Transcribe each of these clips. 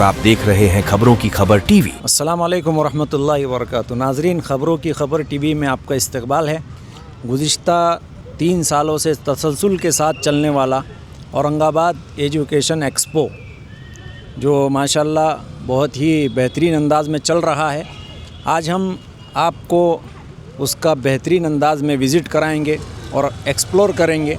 आप देख रहे हैं खबरों की खबर टीवी। अस्सलाम वालेकुम वरहमतुल्लाहि वबरकातुहू। नाजरीन, खबरों की खबर टीवी में आपका इस्तकबाल है। गुज़िश्ता 3 सालों से तसलसल के साथ चलने वाला औरंगाबाद एजुकेशन एक्सपो, जो माशाल्लाह बहुत ही बेहतरीन अंदाज़ में चल रहा है, आज हम आपको उसका बेहतरीन अंदाज़ में विज़िट कराएंगे और एक्सप्लोर करेंगे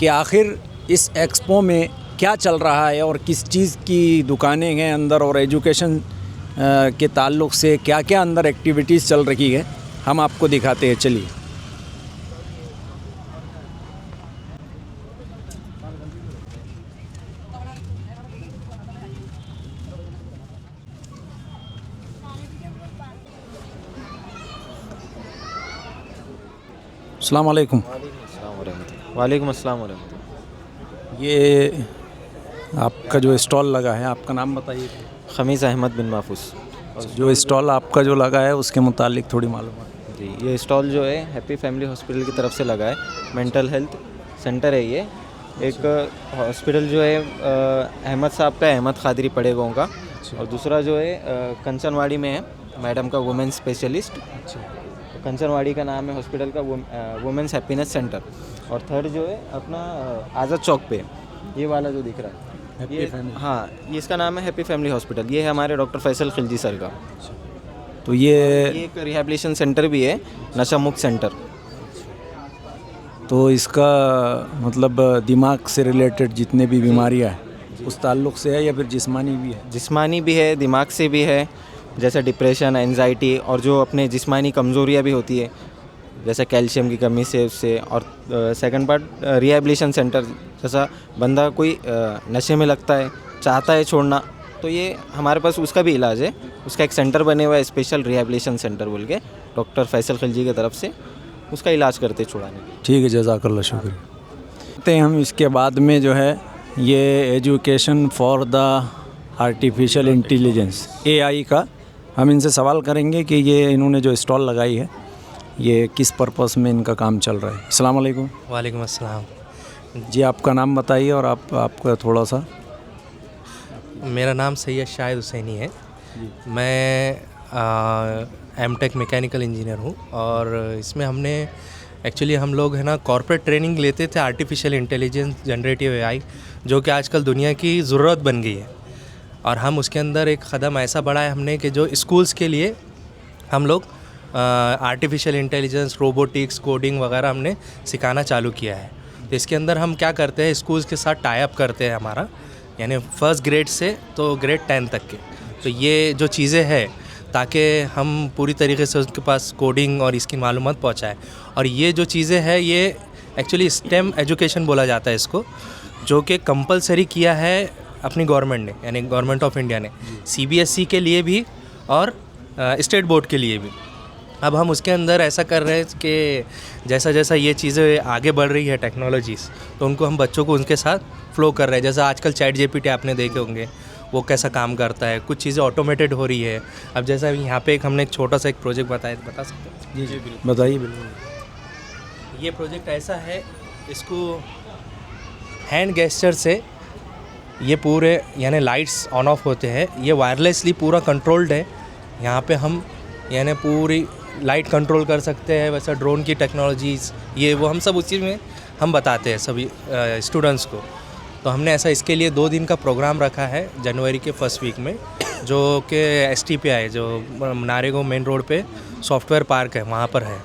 कि आखिर इस एक्सपो में क्या चल रहा है और किस चीज़ की दुकानें हैं अंदर, और एजुकेशन के ताल्लुक़ से क्या क्या अंदर एक्टिविटीज़ चल रही है, हम आपको दिखाते हैं। चलिए। अस्सलाम वालेकुम। वालेकुम अस्सलाम वरहमतुल्लाह। ये आपका जो स्टॉल लगा है, आपका नाम बताइए। खमीस अहमद बिन महफूज। जो स्टॉल आपका जो लगा है उसके मुतालिक थोड़ी मालूमात। जी, ये स्टॉल जो है हैप्पी फैमिली हॉस्पिटल की तरफ से लगा है। मेंटल हेल्थ सेंटर है ये। एक हॉस्पिटल जो है अहमद साहब का, अहमद खादरी पड़े गाँव का, और दूसरा जो है कंचनवाड़ी में है, मैडम का वुमेन स्पेशलिस्ट। कंचनवाड़ी का नाम है हॉस्पिटल का वुमेन्स हैप्पीनेस सेंटर। और थर्ड जो है अपना आज़ाद चौक पे ये वाला जो दिख रहा है, ये हाँ, ये इसका नाम है हैप्पी फैमिली हॉस्पिटल। ये है हमारे डॉक्टर फैसल खिलजी सर का। तो ये एक रिहैबिलिटेशन सेंटर भी है, नशा मुक्त सेंटर। तो इसका मतलब दिमाग से रिलेटेड जितने भी बीमारियां हैं उस ताल्लुक़ से है या फिर जिस्मानी भी है? जिस्मानी भी है, दिमाग से भी है, जैसे डिप्रेशन, एंजाइटी, और जो अपने जिस्मानी कमज़ोरियाँ भी होती है, जैसे कैल्शियम की कमी से उससे। और सेकंड पार्ट रिहैबिलिटेशन सेंटर, जैसा बंदा कोई नशे में लगता है, चाहता है छोड़ना, तो ये हमारे पास उसका भी इलाज है। उसका एक सेंटर बने हुआ है, स्पेशल रिहैबिलिटेशन सेंटर बोल के, डॉक्टर फैसल खिलजी की तरफ से उसका इलाज करते छुड़ाने के। ठीक है, जज़ाकल्लाह, शुक्रिया। हम इसके बाद में जो है ये education for the artificial intelligence AI का हम इनसे सवाल करेंगे कि ये इन्होंने जो स्टॉल लगाई है ये किस पर्पस में इनका काम चल रहा है। अस्सलाम वालेकुम। वालेकुम अस्सलाम। जी, आपका नाम बताइए और आपका थोड़ा सा। मेरा नाम सैयद शाहिद हुसैनी है। मैं M.Tech मैकेनिकल इंजीनियर हूँ, और इसमें हमने एक्चुअली हम लोग है ना कॉर्पोरेट ट्रेनिंग लेते थे आर्टिफिशियल इंटेलिजेंस, जनरेटिव AI, जो कि आजकल दुनिया की ज़रूरत बन गई है। और हम उसके अंदर एक कदम ऐसा बढ़ाया हमने कि जो स्कूल्स के लिए हम लोग आर्टिफिशियल इंटेलिजेंस, रोबोटिक्स, कोडिंग वगैरह हमने सिखाना चालू किया है। तो इसके अंदर हम क्या करते हैं, स्कूल्स के साथ टाई अप करते हैं हमारा, यानी फर्स्ट ग्रेड से तो ग्रेड 10 तक के। तो ये जो चीज़ें हैं, ताकि हम पूरी तरीके से उसके पास कोडिंग और इसकी मालूमात पहुँचाएँ। और ये जो चीज़ें हैं ये एक्चुअली स्टेम एजुकेशन बोला जाता है इसको, जो कि कंपलसरी किया है अपनी गवर्नमेंट ने, यानी गवर्नमेंट ऑफ इंडिया ने, CBSE के लिए भी और स्टेट बोर्ड के लिए भी। अब हम उसके अंदर ऐसा कर रहे हैं कि जैसा जैसा ये चीज़ें आगे बढ़ रही है टेक्नोलॉजीज़, तो उनको हम बच्चों को उनके साथ फ़्लो कर रहे हैं। जैसा आजकल ChatGPT आपने देखे होंगे, वो कैसा काम करता है, कुछ चीज़ें ऑटोमेटेड हो रही है। अब जैसा यहाँ पे हमने एक छोटा सा एक प्रोजेक्ट बता सकते हैं? जी बिल्कुल बताइए। बिल्कुल। ये प्रोजेक्ट ऐसा है, इसको हैंड गेस्चर से ये पूरे यानी लाइट्स ऑन ऑफ होते हैं, ये वायरलेसली पूरा कंट्रोल्ड है। यहाँ पे हम यानी पूरी लाइट कंट्रोल कर सकते हैं, वैसा ड्रोन की टेक्नोलॉजीज़ ये वो हम सब उसी में हम बताते हैं सभी स्टूडेंट्स को। तो हमने ऐसा इसके लिए 2 दिन का प्रोग्राम रखा है जनवरी के फर्स्ट वीक में, जो कि STPI, जो नारेगांव मेन रोड पे सॉफ्टवेयर पार्क है, वहाँ पर है।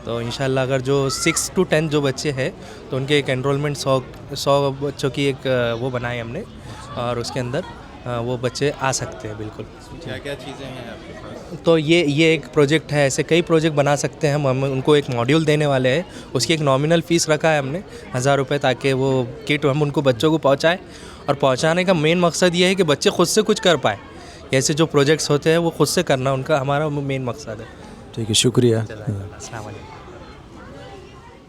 तो इंशाल्लाह अगर जो 6 to 10 जो बच्चे हैं, तो उनके एक एनरोलमेंट 100 बच्चों की एक वो बनाई हमने, और उसके अंदर वो बच्चे आ सकते हैं। बिल्कुल। क्या क्या चीज़ें हैं आपके पास? तो ये एक प्रोजेक्ट है, ऐसे कई प्रोजेक्ट बना सकते हैं हम उनको एक मॉड्यूल देने वाले हैं। उसकी एक नॉमिनल फ़ीस रखा है हमने 1000 रुपये, ताकि वो किट हम उनको बच्चों को पहुँचाएँ। और पहुँचाने का मेन मकसद ये है कि बच्चे खुद से कुछ कर पाए। ऐसे जो प्रोजेक्ट्स होते हैं वो खुद से करना उनका हमारा मेन मकसद है। ठीक है, शुक्रिया। अस्सलाम वालेकुम।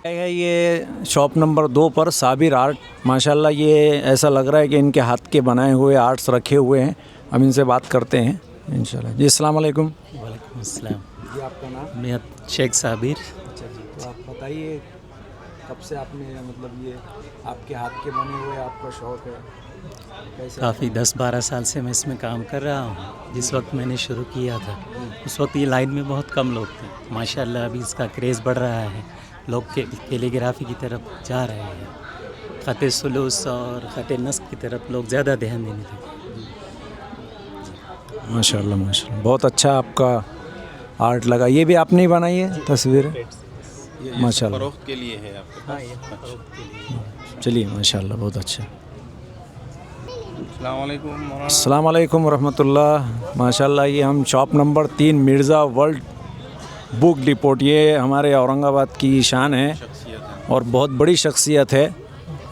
ये शॉप नंबर 2 पर साबिर आर्ट, माशाल्लाह ये ऐसा लग रहा है कि इनके हाथ के बनाए हुए आर्ट्स रखे हुए हैं। हम इनसे बात करते हैं इंशाल्लाह। जी, अस्सलाम वालेकुम। वालेकुम अस्सलाम। जी, आपका नाम? मैं शेख साबिर। अच्छा जी, तो आप बताइए कब से आपने मतलब ये आपके हाथ के बने हुए आपका शौक़ है? काफ़ी 10-12 साल से मैं इसमें काम कर रहा हूँ। जिस वक्त मैंने शुरू किया था उस वक्त ये लाइन में बहुत कम लोग थे। माशाल्लाह अभी इसका क्रेज़ बढ़ रहा है, लोग कैलीग्राफी की तरफ जा रहे हैं। ख़त सुलूस और ख़त नस्ख की तरफ लोग ज़्यादा ध्यान देने लगे। माशाल्लाह माशाल्लाह, बहुत अच्छा आपका आर्ट लगा। ये भी आपने ही बनाई है तस्वीरें? माशाल्लाह, फरोख्त के लिए है आपके पास? चलिए माशाल्लाह, बहुत अच्छा। अस्सलाम वालेकुम मौलाना। अस्सलाम वालेकुम रहमतुल्लाह। माशाल्लाह, ये हम shop number 3 Mirza world book depot, ये हमारे औरंगाबाद की शान है और बहुत बड़ी शख्सियत है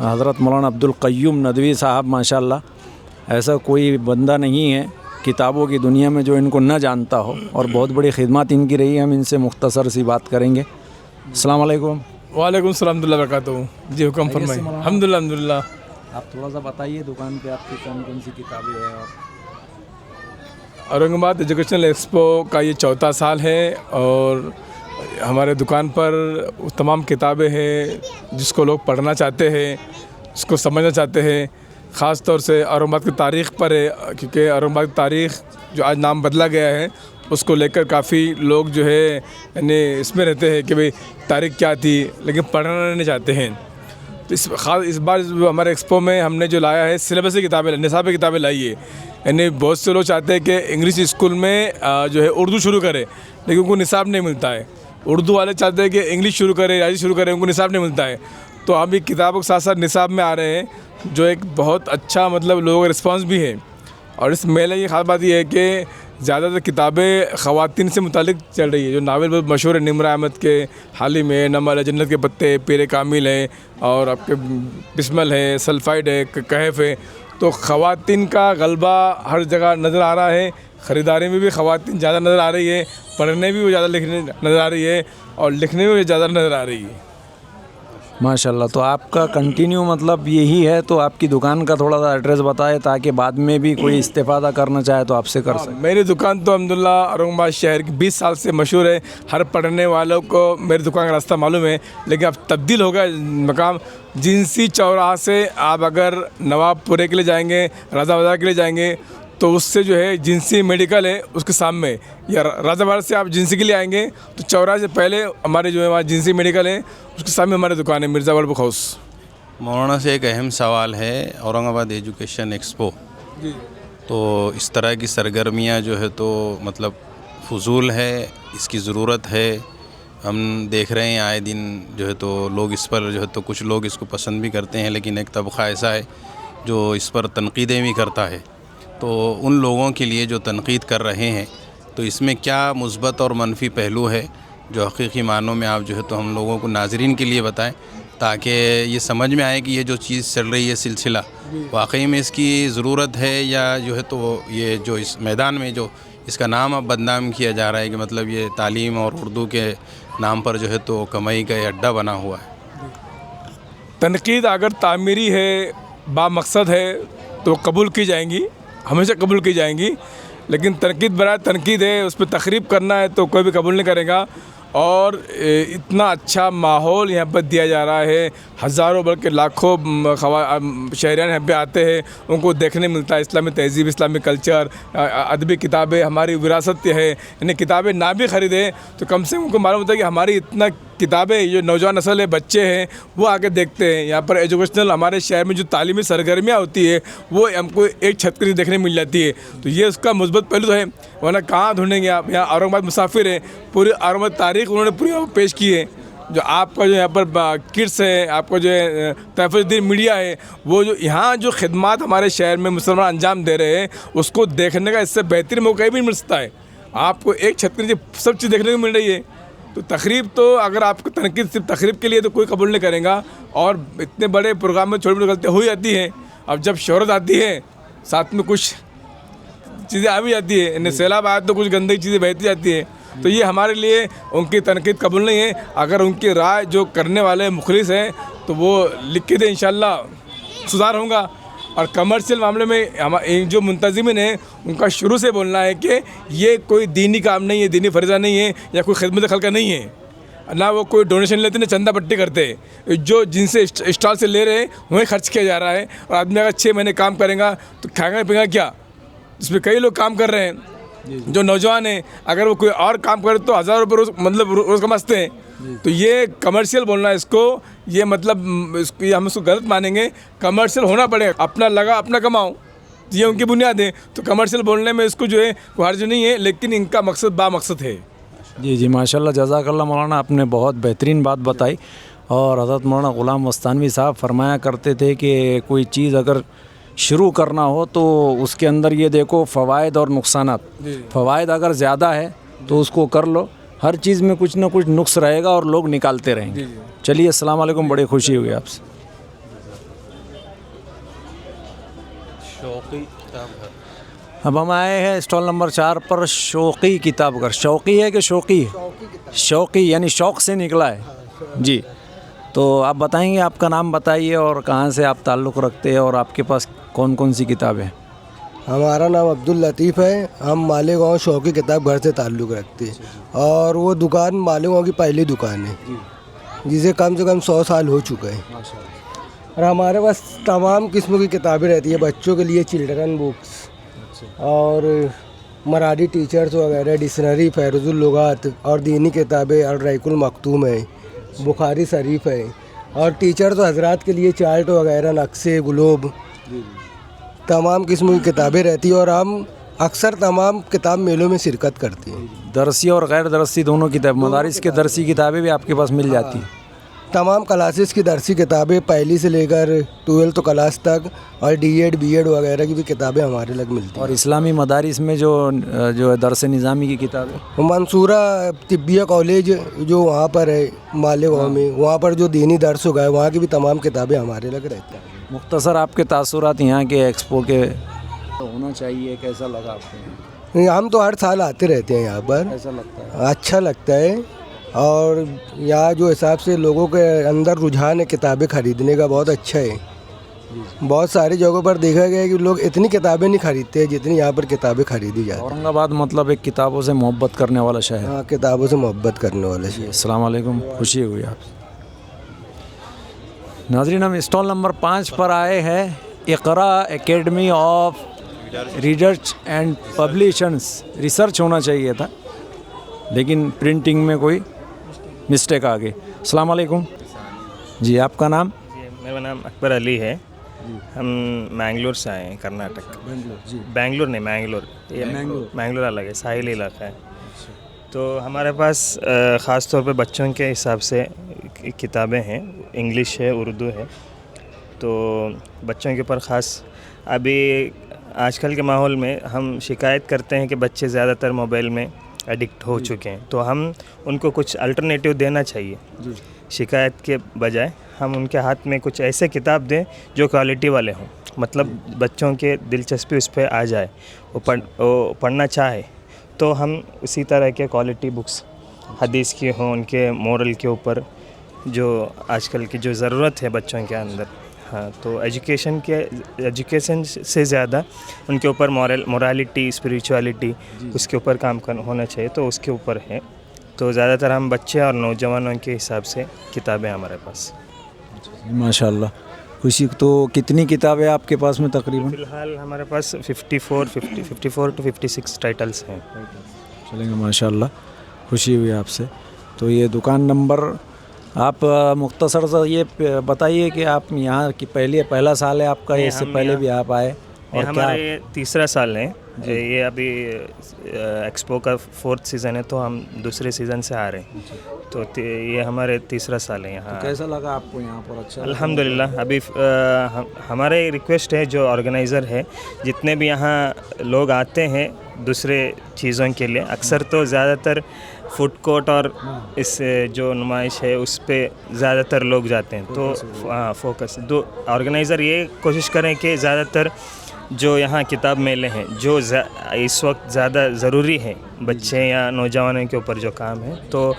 हज़रत मौलाना अब्दुल क़य्यूम नदवी साहब। माशाल्लाह ऐसा कोई बंदा नहीं है किताबों की दुनिया में जो इनको न जानता हो, और बहुत बड़ी खिदमत इनकी रही है। हम इनसे मुख्तसर सी बात करेंगे। अस्सलाम वालेकुम। वालेकुम सलाम दुल्ला बरकातहू। जी हुक्म फरमाइए। अल्हम्दुलिल्लाह अल्हम्दुलिल्लाह। आप थोड़ा सा बताइए दुकान पे आपकी कौन कौन सी किताबें हैं? और औरंगाबाद एजुकेशनल एक्सपो का ये 4था साल है और हमारे दुकान पर तमाम किताबें हैं जिसको लोग पढ़ना चाहते हैं, जिसको समझना चाहते हैं। ख़ास तौर से औरंगाबाद की तारीख़ पर है, क्योंकि औरंगाबाद की तारीख़ जो आज नाम बदला गया है उसको लेकर काफ़ी लोग जो है यानी इसमें रहते हैं कि भाई तारीख़ क्या थी, लेकिन पढ़ना नहीं चाहते हैं। तो इस बार हमारे एक्सपो में हमने जो लाया है सिलेबस की किताबें, निसाब की किताबें लाई है। यानी बहुत से लोग चाहते हैं कि इंग्लिश स्कूल में जो है उर्दू शुरू करें, लेकिन उनको निसाब नहीं मिलता है। उर्दू वाले चाहते हैं कि इंग्लिश शुरू करें, रियाजी शुरू करें, उनको निसाब नहीं मिलता है। तो हम भी किताबों के साथ साथ निसाब में आ रहे हैं, जो एक बहुत अच्छा मतलब लोगों का रिस्पांस भी है। और इस मेले की ख़ास बात यह है कि ज़्यादातर किताबें ख़वातीन से मुतालिक चल रही है। जो नावल बहुत मशहूर है निम्र अहमद के, हाल ही में नमल, जन्नत के पत्ते, पीर कामिल है, और आपके बिस्मल है, सल्फ़ाइड है, कहफ़ है। तो ख़वातीन का गलबा हर जगह नज़र आ रहा है। ख़रीदारी में भी ख़वातीन ज़्यादा नज़र आ रही है, पढ़ने भी वो ज़्यादा लिखने नज़र आ रही है, और लिखने में भी ज़्यादा नज़र आ रही है। माशाल्लाह, तो आपका कंटिन्यू मतलब यही है। तो आपकी दुकान का थोड़ा सा एड्रेस बताएं ताकि बाद में भी कोई इस्तेफ़ादा करना चाहे तो आपसे कर सके। मेरी दुकान तो अल्हम्दुलिल्लाह औरंगाबाद शहर की 20 साल से मशहूर है। हर पढ़ने वालों को मेरी दुकान का रास्ता मालूम है, लेकिन अब तब्दील हो गया मकाम। जिनसी चौराहा से आप अगर नवाबपुरे के लिए जाएंगे, राजा बाज़ार के लिए जाएंगे, तो उससे जो है जिनसी मेडिकल है उसके सामने, या राजा बाज़ार से आप जिनसी के लिए आएंगे तो चौराहे से पहले हमारे जो है वहाँ जिनसी मेडिकल है, उसके सामने हमारी दुकान है मिर्ज़ा वर्ल्ड बुक हाउस। मौलाना से एक अहम सवाल है, औरंगाबाद एजुकेशन एक्सपो, तो इस तरह की सरगर्मियाँ जो है तो मतलब फजूल है, इसकी ज़रूरत है? हम देख रहे हैं आए दिन जो है तो लोग इस पर जो है तो कुछ लोग इसको पसंद भी करते हैं, लेकिन एक तबक़ा ऐसा है जो इस पर तनक़ीदें भी करता है। तो उन लोगों के लिए जो तनक़ीद कर रहे हैं, तो इसमें क्या मुस्बत और मनफी पहलू है जो हकीकी मानों में आप जो है तो हम लोगों को नाज़रीन के लिए बताएं, ताकि ये समझ में आए कि ये जो चीज़ चल रही है सिलसिला वाकई में इसकी ज़रूरत है, या जो है तो ये जो इस मैदान में जो इसका नाम अब बदनाम किया जा रहा है कि मतलब ये तालीम और उर्दू के नाम पर जो है तो कमाई का अड्डा बना हुआ है। तनक़ीद अगर तामीरी है, बामकसद है, तो कबूल की जाएंगी, हमेशा कबूल की जाएंगी। लेकिन तनक़ीद बराए तनक़ीद है, उस पर तक़रीब करना है तो कोई भी कबूल नहीं करेगा। और इतना अच्छा माहौल यहाँ पर दिया जा रहा है, हज़ारों बल्कि लाखों शहरियान यहाँ पे आते हैं, उनको देखने मिलता है इस्लामी तहज़ीब, इस्लामी कल्चर, अदबी किताबें, हमारी विरासत है। यानी किताबें ना भी ख़रीदें तो कम से कम उनको मालूम होता है कि हमारी इतना किताबें, जो नौजवान नस्ल है, बच्चे हैं, वो आके देखते हैं। यहाँ पर एजुकेशनल हमारे शहर में जो तालीमी सरगर्मियाँ होती है वो हमको एक छत के नीचे देखने मिल जाती है, तो ये उसका मुस्बत पहलू तो है। वरना कहाँ ढूंढेंगे आप? यहाँ औरंगाबाद मुसाफिर है, पूरी औरंगाबाद तारीख़ उन्होंने पूरी पेश की है। जो आपका जो यहाँ पर किड्स है, आपका जो है तहफ़्फ़ुज़ुद्दीन मीडिया है, वो जो यहाँ जो खिदमात हमारे शहर में मुसलमान अंजाम दे रहे हैं, उसको देखने का इससे बेहतरीन मौका भी मिल सकता है। आपको एक छत के नीचे सब चीज़ देखने को मिल रही है। तो तकरीब तो अगर आपको तनक़ीद सिर्फ तकरीब के लिए तो कोई कबूल नहीं करेगा, और इतने बड़े प्रोग्राम में छोटी मोटी गलतियाँ हो जाती हैं। अब जब शोहरत आती है, साथ में कुछ चीज़ें आ भी जाती है, इन्हें सैलाब आए तो कुछ गंदी चीज़ें बहती जाती है। तो ये हमारे लिए उनकी तनक़ीद कबूल नहीं है। अगर उनकी राय जो करने वाले मुखलिस हैं तो वो लिख के दें, इंशाल्लाह सुधार होगा। और कमर्शियल मामले में हमारे जो मुंतज़िमिन हैं उनका शुरू से बोलना है कि ये कोई दीनी काम नहीं है, दीनी फ़रीज़ा नहीं है, या कोई खिदमत खल्क़ नहीं है। ना वो कोई डोनेशन लेते, ना चंदा पट्टी करते। जो जिनसे स्टॉल से ले रहे हैं वहीं खर्च किया जा रहा है। और आदमी अगर 6 महीने काम करेगा तो खाएगा पीएगा क्या? इसमें कई लोग काम कर रहे हैं जो नौजवान हैं, अगर वो कोई और काम करे तो 1000 रुपये रोज़ मतलब रोज़ कमाते हैं। तो ये कमर्शियल बोलना है इसको, ये मतलब इसको ये हम इसको गलत मानेंगे। कमर्शियल होना पड़ेगा, अपना लगा अपना कमाओ, ये उनकी बुनियाद है। तो कमर्शियल बोलने में इसको जो है कोई हर्ज नहीं है, लेकिन इनका मकसद बामकसद है। जी जी माशाल्लाह, जज़ाकल्लाह मौलाना, आपने बहुत बेहतरीन बात बताई। और हज़रत मौलाना ग़ुलाम मस्तानवी साहब फरमाया करते थे कि कोई चीज़ अगर शुरू करना हो तो उसके अंदर ये देखो फ़वाइद और नुकसानात। फ़वाइद अगर ज़्यादा है तो उसको कर लो, हर चीज़ में कुछ ना कुछ नुक्स रहेगा और लोग निकालते रहेंगे। चलिए, अस्सलाम वालेकुम, बड़ी खुशी हुई आपसे। अब हम आए हैं स्टॉल नंबर 4 पर, शौक़ी किताब घर। शौक़ी है कि शौक़ी है? शौक़ी यानी शौक़ से निकला है जी। तो आप बताएंगे, आपका नाम बताइए और कहाँ से आप ताल्लुक़ रखते हैं और आपके पास कौन कौन सी किताबें हैं? हमारा नाम अब्दुल लतीफ़ है। हम मालेगांव शौक़ी किताब घर से ताल्लुक़ रखते हैं और वो दुकान मालेगांव की पहली दुकान है जिसे कम से कम 100 साल हो चुके हैं। और हमारे पास तमाम किस्म की किताबें रहती है, बच्चों के लिए चिल्ड्रन बुक्स और मराठी टीचर्स वगैरह, डिक्शनरी, फ़ैज़ुल लुगात और दीनी किताबें, और रईकुल मखतूम है, बुखारी शरीफ है। और टीचर्स हजरात के लिए चार्ट वगैरह, नक्शे, ग्लोब, तमाम किस्म की किताबें रहती है। और हम अक्सर तमाम किताब मेलों में शिरकत करते हैं। दरसी और गैर दरसी दोनों किताब, मदारिस के दरसी किताबें भी आपके पास मिल जाती हैं? तमाम क्लासेस की दरसी किताबें, पहली से लेकर 12th क्लास तक, और D.Ed, B.Ed वगैरह की भी किताबें हमारे लग मिलती हैं। और इस्लामी मदारिस में जो है दरस निज़ामी की किताबें? मंसूरा तिब्बिया कॉलेज जो वहाँ पर है मालेगांव में, वहाँ पर जो दीनी दर्स हो गए, वहाँ की भी तमाम किताबें हमारे लग रहती हैं। मुख्तसर आपके तासुरात यहाँ के एक्सपो के होना चाहिए, कैसा लगा आपको? हम तो हर साल आते रहते हैं यहाँ पर। कैसा लगता है? अच्छा लगता है। और यहाँ जो हिसाब से लोगों के अंदर रुझान है किताबें ख़रीदने का, बहुत अच्छा है। बहुत सारी जगहों पर देखा गया है कि लोग इतनी किताबें नहीं खरीदते जितनी यहाँ पर किताबें खरीदी जाती हैं। औरंगाबाद मतलब एक किताबों से मोहब्बत करने वाला शहर। हाँ, किताबों से मोहब्बत करने वाला शहर। अस्सलाम वालेकुम, खुशी हुई आपसे। नाज़रीन, हम स्टॉल नंबर 5 पर आए हैं। Iqra academy of readers and publishers, research होना चाहिए था लेकिन प्रिंटिंग में कोई मिस्टेक आ गई। अस्सलाम वालेकुम जी, आपका नाम? जी, मेरा नाम अकबर अली है। हम मैंगलोर से आए हैं, कर्नाटक। बेंगलोर नहीं, मैंगलोर। ये मैंगलोर अलग है, साहिली इलाका है। तो हमारे पास ख़ास तौर पे बच्चों के हिसाब से किताबें हैं, इंग्लिश है, उर्दू है। तो बच्चों के ऊपर ख़ास अभी आजकल के माहौल में हम शिकायत करते हैं कि बच्चे ज़्यादातर मोबाइल में एडिक्ट हो चुके हैं। तो हम उनको कुछ अल्टरनेटिव देना चाहिए। शिकायत के बजाय हम उनके हाथ में कुछ ऐसे किताब दें जो क्वालिटी वाले हों, मतलब बच्चों के दिलचस्पी उस पर आ जाए, वो पढ़ना चाहे। तो हम उसी तरह के क्वालिटी बुक्स हदीस की हों, उनके मोरल के ऊपर, जो आजकल की जो ज़रूरत है बच्चों के अंदर। हाँ, तो एजुकेशन से ज़्यादा उनके ऊपर मोरालिटी, स्पिरिचुअलिटी, उसके ऊपर काम होना चाहिए। तो उसके ऊपर है। तो ज़्यादातर हम बच्चे और नौजवानों के हिसाब से किताबें हमारे पास। माशाल्लाह, खुशी। तो कितनी किताबें आपके पास में तकरीबन? फ़िलहाल हमारे पास 54 to 56 टाइटल्स हैं। चलेंगे, माशाल्लाह, खुशी हुई आपसे। तो ये दुकान नंबर आप मुख्तसर से ये बताइए कि आप यहाँ की पहला साल है आपका, इससे पहले भी आप आए? और हमारा ये तीसरा साल है। ये अभी एक्सपो का 4th सीज़न है, तो हम दूसरे सीज़न से आ रहे हैं। तो ये हमारे तीसरा साल है यहाँ। तो कैसा लगा आपको यहाँ पर? अच्छा, अल्हम्दुलिल्लाह। अभी हमारे रिक्वेस्ट है जो ऑर्गेनाइज़र है, जितने भी यहाँ लोग आते हैं दूसरे चीज़ों के लिए, अक्सर तो ज़्यादातर फूड कोर्ट और इस जो नुमाइश है उस पर ज़्यादातर लोग जाते हैं। तो हाँ, फोकस दो ऑर्गेनाइज़र ये कोशिश करें कि ज़्यादातर जो यहाँ किताब मेले हैं, जो इस वक्त ज़्यादा ज़रूरी है बच्चे या नौजवानों के ऊपर जो काम है, तो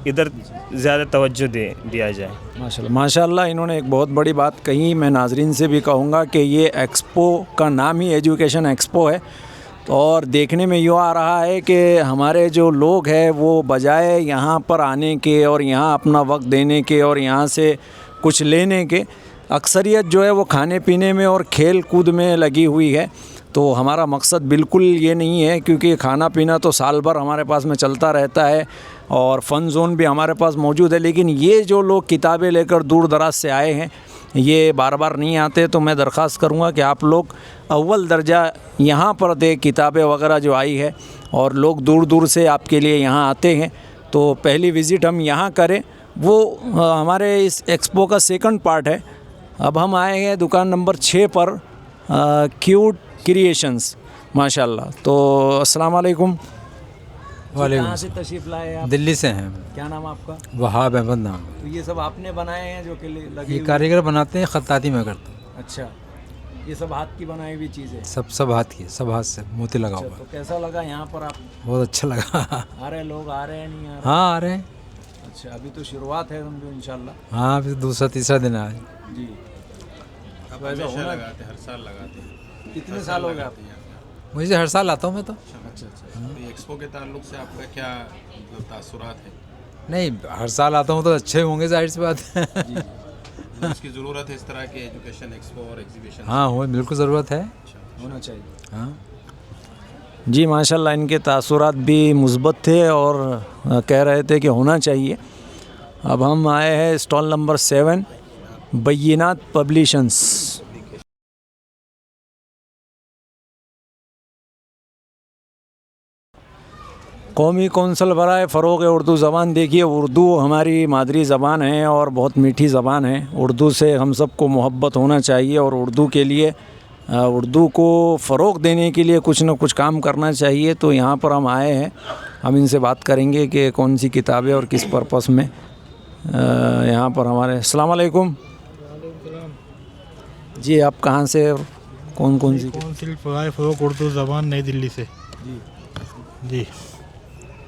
इधर ज़्यादा तवज्जो दिया जाए। माशाल्लाह, माशाल्लाह। इन्होंने एक बहुत बड़ी बात कही। मैं नाजरीन से भी कहूँगा कि ये एक्सपो का नाम ही एजुकेशन एक्सपो है। और देखने में यूँ आ रहा है कि हमारे जो लोग हैं वो बजाय यहाँ पर आने के और यहाँ अपना वक्त देने के और यहाँ से कुछ लेने के, अक्सरियत जो है वो खाने पीने में और खेल कूद में लगी हुई है। तो हमारा मकसद बिल्कुल ये नहीं है, क्योंकि खाना पीना तो साल भर हमारे पास में चलता रहता है और फ़न ज़ोन भी हमारे पास मौजूद है। लेकिन ये जो लोग किताबें लेकर दूर दराज से आए हैं, ये बार बार नहीं आते। तो मैं दरख्वास्त करूँगा कि आप लोग अव्वल दर्जा यहाँ पर दें किताबें वगैरह जो आई है, और लोग दूर दूर से आपके लिए यहाँ आते हैं। तो पहली विज़िट हम यहाँ करें, वो हमारे इस एक्सपो का सेकंड पार्ट है। अब हम आए हैं दुकान नंबर 6 पर, क्यूट क्रिएशंस, माशाल्लाह। तो अस्सलाम वालेकुम। वालेकुम। कहाँ से तशरीफ़ लाए आप? दिल्ली से हैं। क्या नाम आपका? वहाब अहमद नाम। तो ये सब आपने बनाए हैं जो कि लगे ये हुए? कारीगर बनाते हैं, खत्ताती में करते हैं। अच्छा, ये सब हाथ की बनाई हुई चीज़ें? सब हाथ की, सब हाथ से मोती लगा हुआ। तो कैसा लगा यहाँ पर आप? बहुत अच्छा लगा। आ रहे लोग, आ रहे हैं नहीं आ रहे? हाँ आ रहे हैं। अच्छा, अभी तो शुरुआत है समझो इंशाल्लाह। हाँ अभी दूसरा तीसरा दिन है जी। अब हमेशा लगाते हैं, हर साल लगाते हैं। कितने साल हो गए आप? मुझे हर साल आता हूँ मैं तो। अच्छा अच्छा। तो एक्सपो के ताल्लुक से आपका क्या मतलब तासुरात है? नहीं, हर साल आता हूँ तो अच्छे होंगे, जाहिर सी बात है। तो इसकी ज़रूरत है इस तरह के एजुकेशन एक्सपो और एग्जीबिशन? हाँ हो, बिल्कुल ज़रूरत है, होना चाहिए। हाँ जी माशाल्लाह, इनके तासुरात भी मुस्बत थे और कह रहे थे कि होना चाहिए। अब हम आए हैं स्टॉल नंबर 7, बैनात पब्लिशंस। कौमी कौंसल बराए फ़रोग़ उर्दू ज़बान। देखिए, उर्दू हमारी मादरी ज़बान है और बहुत मीठी ज़बान है। उर्दू से हम सबको मोहब्बत होना चाहिए और उर्दू के लिए, उर्दू को फ़रोग़ देने के लिए कुछ ना कुछ काम करना चाहिए। तो यहाँ पर हम आए हैं, हम इनसे बात करेंगे कि कौन सी किताबें और किस पर्पस में यहाँ पर हमारे। अस्सलाम वालेकुम जी, आप कहाँ से और कौन कौन सी? कौंसिल बराए फ़रोग़ उर्दू ज़बान, नई दिल्ली से। जी।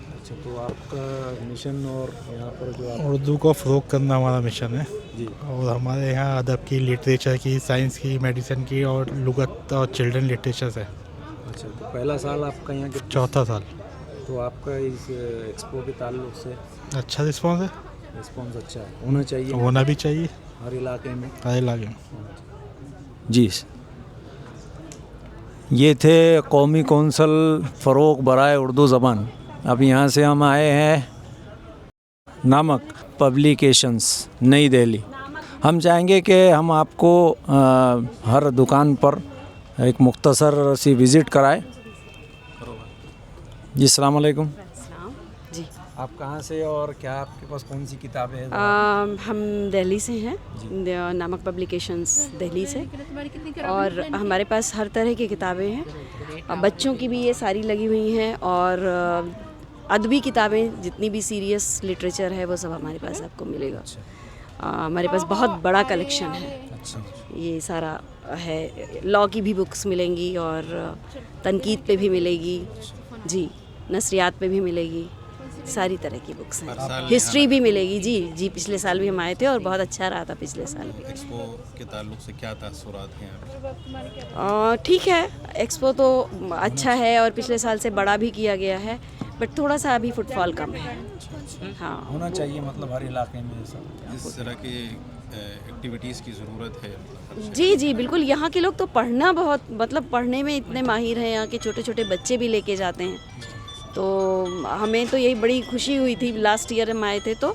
अच्छा, तो आपका मिशन और यहाँ पर जो आप उर्दू को फ़रोग़ करना हमारा मिशन है जी। और हमारे यहाँ अदब की, लिटरेचर की, साइंस की, मेडिसिन की और लुगत और चिल्ड्रन लिटरेचर है। अच्छा, तो पहला साल आपका यहाँ के? चौथा साल। तो आपका इस एक्सपो के ताल्लुक से अच्छा रिस्पॉन्स है। रिस्पॉन्स अच्छा है, होना चाहिए, होना भी चाहिए हर इलाके में। हर इलाके में। जी, ये थे कौमी कौंसल फ़रोग़ बराए उर्दू ज़बान। अब यहाँ से हम आए हैं नामक पब्लिकेशंस, नई दिल्ली। हम चाहेंगे कि हम आपको हर दुकान पर एक मुख्तसर सी विज़िट कराएं। जी अस्सलाम वालेकुम। जी, आप कहाँ से और क्या आपके पास कौन सी किताबें हैं? हम दिल्ली से हैं, नामक पब्लिकेशंस दिल्ली से, और हमारे पास हर तरह की किताबें हैं। बच्चों की भी ये सारी लगी हुई हैं और अदबी किताबें, जितनी भी सीरियस लिटरेचर है वो सब हमारे पास आपको मिलेगा। हमारे पास बहुत बड़ा कलेक्शन है। अच्छा, ये सारा है, लॉ की भी बुक्स मिलेंगी और तनकीद पे भी मिलेगी जी, नसरियात पे भी मिलेगी, सारी तरह की बुक्स हैं। हिस्ट्री भी मिलेगी जी। जी, पिछले साल भी हम आए थे और बहुत अच्छा रहा था पिछले साल भी। एक्सपो के ताल्लुक से क्या तासुरात हैं आपके? ठीक है, एक्सपो तो अच्छा है और पिछले साल से बड़ा भी किया गया है, बट थोड़ा सा अभी फुटफॉल कम है। हाँ, होना चाहिए, मतलब हर इलाके में ऐसा। जिस तरह की एक्टिविटीज़ की ज़रूरत है। जी जी बिल्कुल, यहाँ के लोग तो पढ़ना बहुत, मतलब पढ़ने में इतने माहिर हैं। यहाँ के छोटे छोटे बच्चे भी लेके जाते हैं। तो हमें तो यही बड़ी खुशी हुई थी लास्ट ईयर हम आए थे तो,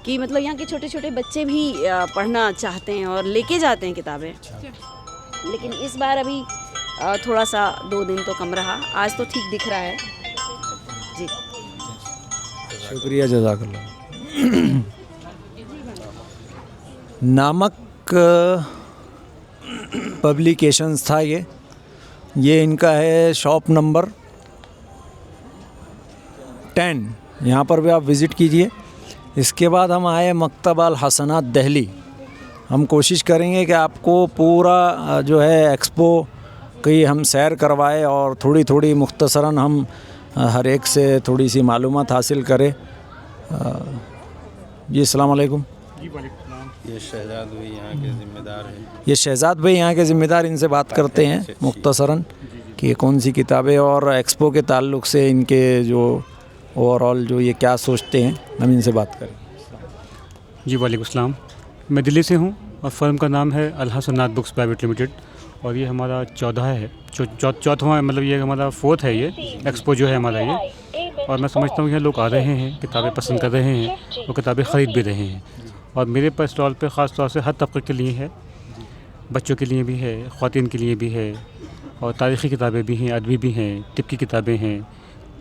कि मतलब यहाँ के छोटे छोटे बच्चे भी पढ़ना चाहते हैं और लेके जाते हैं किताबें। लेकिन इस बार अभी थोड़ा सा 2 दिन तो कम रहा, आज तो ठीक दिख रहा है जी। शुक्रिया, जज़ाकल्लाह। नामक पब्लिकेशंस था ये इनका है शॉप नंबर 10। यहाँ पर भी आप विज़िट कीजिए। इसके बाद हम आए मकतब अल हसनात दिल्ली। हम कोशिश करेंगे कि आपको पूरा जो है एक्सपो की हम सैर करवाएं और थोड़ी थोड़ी मुख्तसरन हम हर एक से थोड़ी सी मालूमात हासिल करें। जी अस्सलाम वालेकुम। ये शहजाद भाई यहाँ के ज़िम्मेदार हैं। ये शहजाद भाई यहाँ के ज़िम्मेदार, इनसे बात करते हैं मुख्तसरन। कि कौन सी किताबें और एक्सपो के ताल्लुक से इनके जो ओवरऑल जो ये क्या सोचते हैं, हम इनसे बात करें। जी वालेकुम सलाम, मैं दिल्ली से हूँ और फर्म का नाम है अल हसनात बुक्स प्राइवेट लिमिटेड और ये हमारा 14 है, चौथवा मतलब ये हमारा 4th है ये एक्सपो जो है हमारा ये। और मैं समझता हूँ यहाँ लोग आ रहे हैं, किताबें पसंद कर रहे हैं और किताबें ख़रीद भी रहे हैं। और मेरे पास स्टॉल पे ख़ास तौर से हर तबके के लिए है, बच्चों के लिए भी है, ख़वातीन के लिए भी है और तारीख़ी किताबें भी हैं, अदबी भी हैं, टिप की किताबें हैं,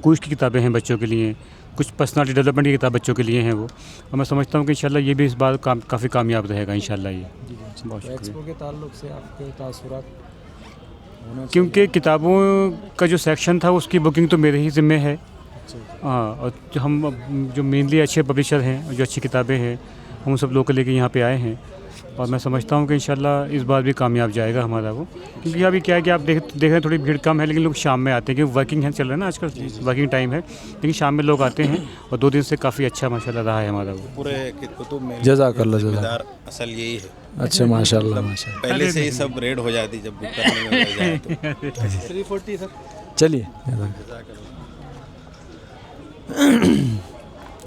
कुछ की किताबें हैं बच्चों के लिए, कुछ पर्सनालिटी डेवलपमेंट की किताब बच्चों के लिए हैं वो। और मैं समझता हूँ कि इंशाल्लाह ये भी इस बार काफ़ी कामयाब रहेगा इंशाल्लाह ये। बहुत शुक्रिया। एक्सपो के ताल्लुक से आपके तासुरात होना चाहिए। क्योंकि किताबों का जो सेक्शन था उसकी बुकिंग तो मेरे ही ज़िम्मे है। हाँ, और जो हम जो मेनली अच्छे पब्लिशर हैं, जो अच्छी किताबें हैं, हम सब लोग को लेके यहाँ पे आए हैं और मैं समझता हूँ कि इंशाल्लाह इस बार भी कामयाब जाएगा हमारा वो। क्योंकि अभी क्या है कि आप देख रहे हैं थोड़ी भीड़ कम है, लेकिन लोग शाम में आते हैं क्योंकि वर्किंग है, चल रहा है ना आजकल, वर्किंग टाइम है, लेकिन शाम में लोग आते हैं और 2 दिन से काफ़ी अच्छा माशाल्लाह रहा है हमारा वो। पूरे कुतुब में जज़ाकल्लाह जिम्मेदार असल यही है। अच्छा माशाल्लाह माशाल्लाह, पहले से ही सब रेड हो जाती जब बुक करने में लग जाए तो। 340 सर, चलिए।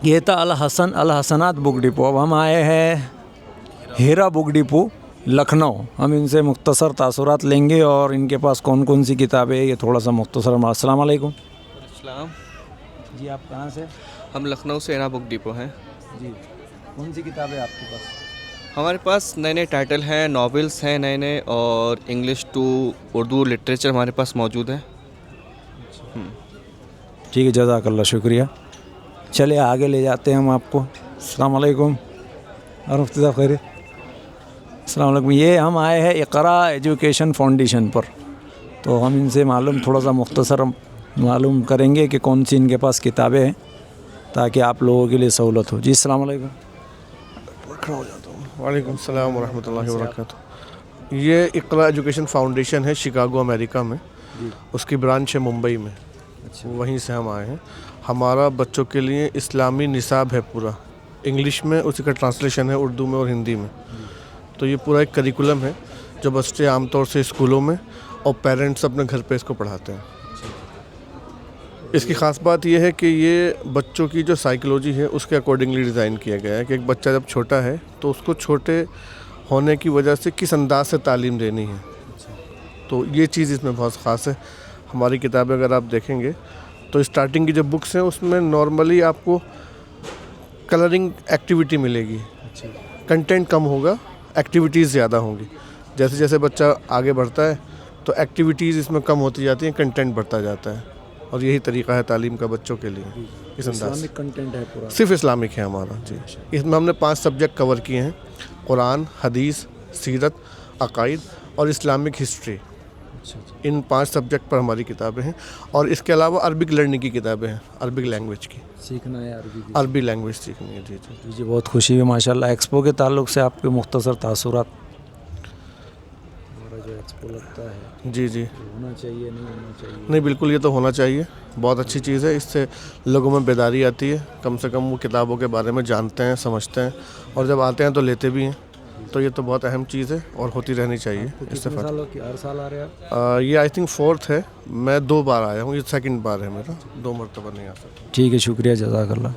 ये था अल हसनात बुक डिपो। अब हम आए हैं हीरा बुक डिपो लखनऊ। हम इनसे मुख्तसर तासुरात लेंगे और इनके पास कौन कौन सी किताबें ये थोड़ा सा मुख्तसर। अस्सलाम वालेकुम। अस्सलाम जी, आप कहाँ से? हम लखनऊ से हीरा बुक डिपो हैं जी। कौन सी किताबें आपके पास? हमारे पास नए नए टाइटल हैं, नॉवेल्स हैं नए नए, और इंग्लिश टू उर्दू लिटरेचर हमारे पास मौजूद है। ठीक है, जज़ाकल्लाह, शुक्रिया। चले आगे ले जाते हैं हम आपको। अस्सलाम वालेकुम और मुफ्ती साहब खैरियत? अस्सलाम वालेकुम। ये हम आए हैं इक़रा एजुकेशन फाउंडेशन पर, तो हम इनसे थोड़ा सा मुख्तसर मालूम करेंगे कि कौन सी इनके पास किताबें हैं ताकि आप लोगों के लिए सहूलत हो। जी अस्सलाम वालेकुम। वालेकुम सलाम व रहमतुल्लाहि व बरकातुहू। ये इक़रा एजुकेशन फाउंडेशन है शिकागो अमेरिका में, उसकी ब्रांच है मुंबई में। अच्छा, वहीं से हम आए हैं। हमारा बच्चों के लिए इस्लामी निसाब है पूरा, इंग्लिश में, उसी का ट्रांसलेशन है उर्दू में और हिंदी में। तो ये पूरा एक करिकुलम है जो बच्चे आमतौर से स्कूलों में और पेरेंट्स अपने घर पे इसको पढ़ाते हैं। इसकी ख़ास बात यह है कि ये बच्चों की जो साइकोलॉजी है उसके अकॉर्डिंगली डिज़ाइन किया गया है कि एक बच्चा जब छोटा है तो उसको छोटे होने की वजह से किस अंदाज से तालीम देनी है। तो ये चीज़ इसमें बहुत ख़ास है। हमारी किताबें अगर आप देखेंगे तो स्टार्टिंग की जो बुक्स हैं उसमें नॉर्मली आपको कलरिंग एक्टिविटी मिलेगी, कंटेंट कम होगा, एक्टिविटीज़ ज़्यादा होंगी। जैसे जैसे बच्चा आगे बढ़ता है तो एक्टिविटीज़ इसमें कम होती जाती हैं, कंटेंट बढ़ता जाता है। और यही तरीका है तालीम का बच्चों के लिए। इस अंदाज इस्लामिक कंटेंट है पूरा? सिर्फ इस्लामिक है हमारा जी। इसमें हमने 5 सब्जेक्ट कवर किए हैं, कुरान, हदीस, सीरत, अकाइद और इस्लामिक हिस्ट्री। इन 5 सब्जेक्ट पर हमारी किताबें हैं। और इसके अलावा अरबिक लर्निंग की किताबें हैं, अरबिक लैंग्वेज की सीखना है, अरबी लैंग्वेज सीखनी है। जी जी जी, बहुत खुशी हुई माशाल्लाह। एक्सपो के ताल्लुक से आपके मुख्तसर तासुरात? हमारा जो एक्सपो लगता है जी जी, होना चाहिए नहीं होना चाहिए? नहीं, बिल्कुल ये तो होना चाहिए, बहुत अच्छी चीज़ है। इससे लोगों में बेदारी आती है, कम से कम वो किताबों के बारे में जानते हैं, समझते हैं और जब आते हैं तो लेते भी हैं। तो ये तो बहुत अहम चीज़ है और होती रहनी चाहिए। इससे हर साल आ रहे हैं? ये आई थिंक 4th है, मैं 2 बार आया हूँ, ये 2nd बार है मेरा, 2 मरतबा नहीं आ सकता। ठीक है, शुक्रिया, जज़ाकल्लाह।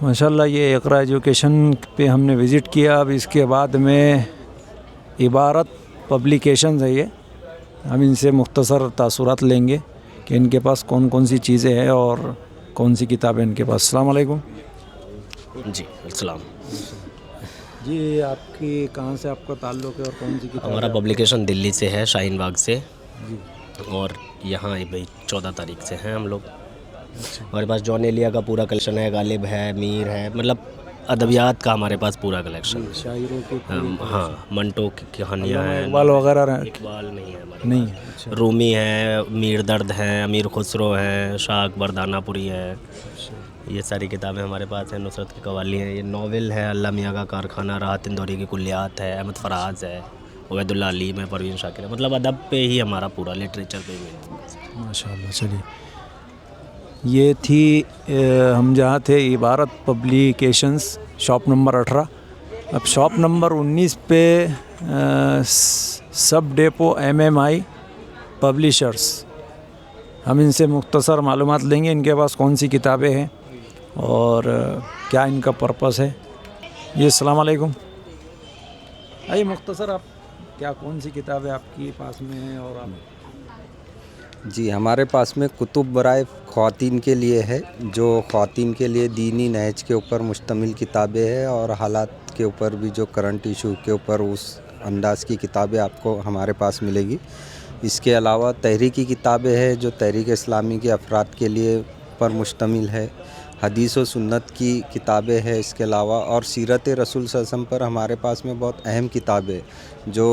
माशाल्लाह, ये इक़रा एजुकेशन पे हमने विज़िट किया। अब इसके बाद में इबारत पब्लिकेशन है, ये हम इनसे मुख्तसर तासुरात लेंगे कि इनके पास कौन कौन सी चीज़ें हैं और कौन सी किताबें इनके पास। अस्सलाम वालेकुम। जी अस्सलाम जी, आपकी कहाँ से आपका ताल्लुक़ है और कौन सी किताब? हमारा पब्लिकेशन दिल्ली से है, शाहीन बाग से जी। और यहाँ भाई 14 तारीख से हैं हम लोग। हमारे पास जॉन एलिया का पूरा कलेक्शन है, गालिब है, मीर है, मतलब अदबियात का हमारे पास पूरा कलेक्शन है। शायरों के? हाँ, मंटो की कहानियाँ हैं। इकबाल वगैरह? इकबाल नहीं है हमारे नहीं पास। अच्छा। रूमी है, मीर दर्द हैं, अमीर खुसरो हैं, शाह अकबर दानापुरी है, ये सारी किताबें हमारे पास हैं। नुसरत की कवाली है, ये नावल है, अल्लाह मियाँ का कारखाना, राहत इंदौरी की कुल्लियात है, अहमद फराज है, उबैदुल्लाह अलीम है, परवीन शाकिर है, मतलब अदब पे ही हमारा पूरा, लिटरेचर पे भी। माशाल्लाह। चलिए, ये थी हम जहाँ थे इबारत पब्लिकेशंस, शॉप नंबर 18। अब शॉप नंबर 19 पे सब डेपो MMI पब्लिशर्स। हम इनसे मुख्तसर मालूमात लेंगे इनके पास कौन सी किताबें हैं और क्या इनका पर्पस है। जी अस्सलाम वालेकुम। आइए मुख्तसर आप क्या कौन सी किताबें आपके पास में हैं और आप? जी हमारे पास में कुतुब बराए ख़वातीन के लिए है, जो ख़वातीन के लिए दीनी नहज के ऊपर मुश्तमिल किताबें हैं और हालात के ऊपर भी जो करंट इशू के ऊपर उस अंदाज़ की किताबें आपको हमारे पास मिलेगी। इसके अलावा तहरीकी किताबें हैं जो तहरीक इस्लामी के अफराद के लिए पर मुश्तमिल है। हदीस व सुन्नत की किताबें हैं इसके अलावा, और सीरत रसूल सल्लल्लाहु अलैहि वसल्लम पर हमारे पास में बहुत अहम किताबें जो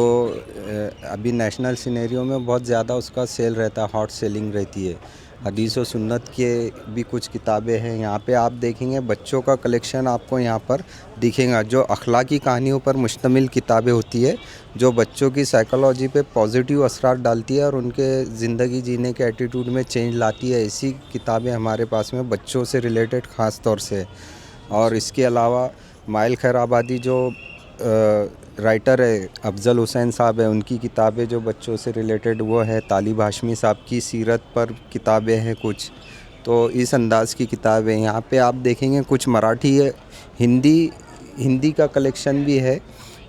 अभी नेशनल सिनेरियो में बहुत ज़्यादा उसका सेल रहता है, हॉट सेलिंग रहती है। हदीस व सुन्नत के भी कुछ किताबें हैं। यहाँ पे आप देखेंगे बच्चों का कलेक्शन आपको यहाँ पर दिखेगा, जो अखलाकी कहानियों पर मुश्तमिल किताबें होती है, जो बच्चों की साइकोलॉजी पे पॉजिटिव असरात डालती है और उनके ज़िंदगी जीने के एटीट्यूड में चेंज लाती है। ऐसी किताबें हमारे पास में बच्चों से रिलेटेड ख़ास तौर से। और इसके अलावा माइल खैराबादी जो राइटर है अफजल हुसैन साहब है, उनकी किताबें जो बच्चों से रिलेटेड वो है। तालिब हाशमी साहब की सीरत पर किताबें हैं कुछ, तो इस अंदाज़ की किताबें। यहाँ पे आप देखेंगे कुछ मराठी है, हिंदी का कलेक्शन भी है,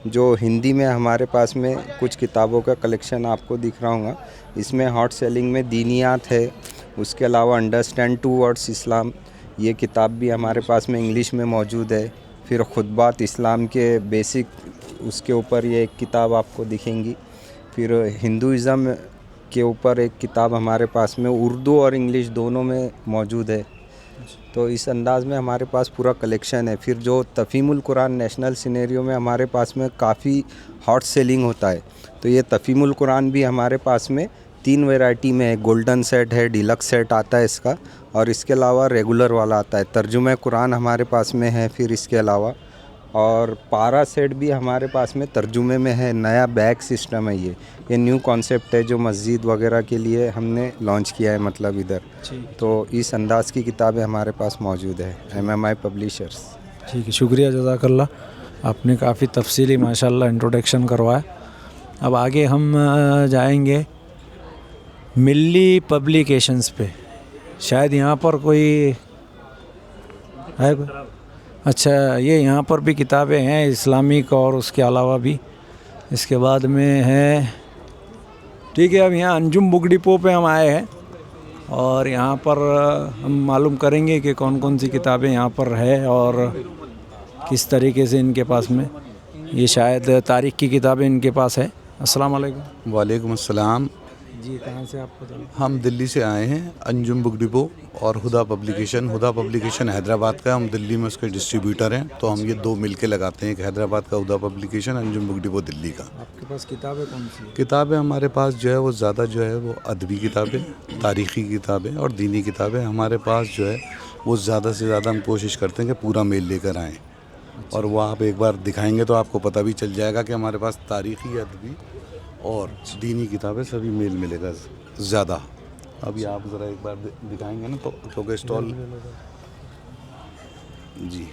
जो हिंदी में हमारे पास में कुछ किताबों का कलेक्शन आपको दिख रहा होगा। इसमें हॉट सेलिंग में दीनियात है, उसके अलावा अंडरस्टैंड टूवर्ड्स इस्लाम, ये किताब भी हमारे पास में इंग्लिश में मौजूद है। फिर खुतबात इस्लाम के बेसिक, उसके ऊपर ये एक किताब आपको दिखेंगी। फिर हिंदुइज़म के ऊपर एक किताब हमारे पास में उर्दू और इंग्लिश दोनों में मौजूद है। तो इस अंदाज़ में हमारे पास पूरा कलेक्शन है। फिर जो तफ़ीमुल कुरान नेशनल सिनेरियो में हमारे पास में काफ़ी हॉट सेलिंग होता है, तो ये तफ़ीमुल कुरान भी हमारे पास में 3 वैरायटी में है। गोल्डन सेट है, डिलक्स सेट आता है इसका, और इसके अलावा रेगुलर वाला आता है। तर्जुमा कुरान हमारे पास में है। फिर इसके अलावा और पारा सेट भी हमारे पास में तर्जुमे में है। नया बैग सिस्टम है, ये न्यू कॉन्सेप्ट है जो मस्जिद वगैरह के लिए हमने लॉन्च किया है, मतलब इधर। तो इस अंदाज़ की किताबें हमारे पास मौजूद है, MMI पब्लिशर्स। ठीक है, शुक्रिया, जज़ाकल्लाह। आपने काफ़ी तफसीली माशाल्लाह इंट्रोडक्शन करवाया। अब आगे हम जाएंगे मिल्ली पब्लिकेशंस पे। शायद यहाँ पर कोई है? अच्छा, ये यहाँ पर भी किताबें हैं इस्लामिक और उसके अलावा भी। इसके बाद में है, ठीक है। अब यहाँ अंजुम बुक डिपो पे हम आए हैं और यहाँ पर हम मालूम करेंगे कि कौन कौन सी किताबें यहाँ पर है और किस तरीके से इनके पास में। ये शायद तारीख़ की किताबें इनके पास है। अस्सलाम वालेकुम। वालेकुम अस्सलाम। जी, कहाँ से आप बताएं? हम दिल्ली से आए हैं, अंजुम बुक डिपो और हुदा पब्लिकेशन हैदराबाद का, हम दिल्ली में उसके डिस्ट्रीब्यूटर हैं। तो हम ये 2 मिल के लगाते हैं, एक हैदराबाद का Huda publication, Anjum book depot Delhi का। आपके पास किताबें कौन सी? किताबें हमारे पास जो है वो ज़्यादा जो है वो अदबी किताबें, तारीख़ी किताबें और दीनी किताबें हमारे पास जो है वो ज़्यादा से ज़्यादा हम कोशिश करते हैं कि पूरा मेल लेकर आएँ। और वो आप एक बार दिखाएंगे तो आपको पता भी चल जाएगा कि हमारे पास तारीख़ी, अदबी और दीनी किताबें सभी मेल मिलेगा ज़्यादा। अभी आप ज़रा एक बार दिखाएंगे ना, तो क्योंकि स्टॉल। जी,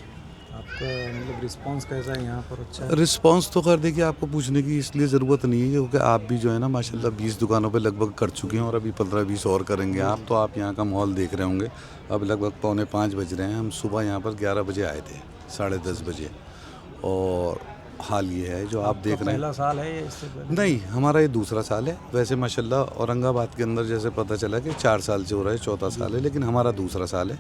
आपका मतलब रिस्पांस कैसा है यहाँ पर? अच्छा रिस्पांस तो कर देखिए, आपको पूछने की इसलिए ज़रूरत नहीं है क्योंकि आप भी जो है ना माशाल्लाह 20 दुकानों पे लगभग कर चुके हैं और अभी 15-20 और करेंगे आप। तो आप यहाँ का माहौल देख रहे होंगे। अब लगभग 4:45 बज रहे हैं। हम सुबह यहाँ पर 11 बजे आए थे, 10:30 बजे। और हाल ये है जो आप देख रहे हैं। पहला साल है ये? इससे पहले? नहीं, हमारा ये दूसरा साल है। वैसे माशाल्लाह औरंगाबाद के अंदर जैसे पता चला कि 4 साल से हो रहा है, 4था साल है, लेकिन हमारा दूसरा साल है।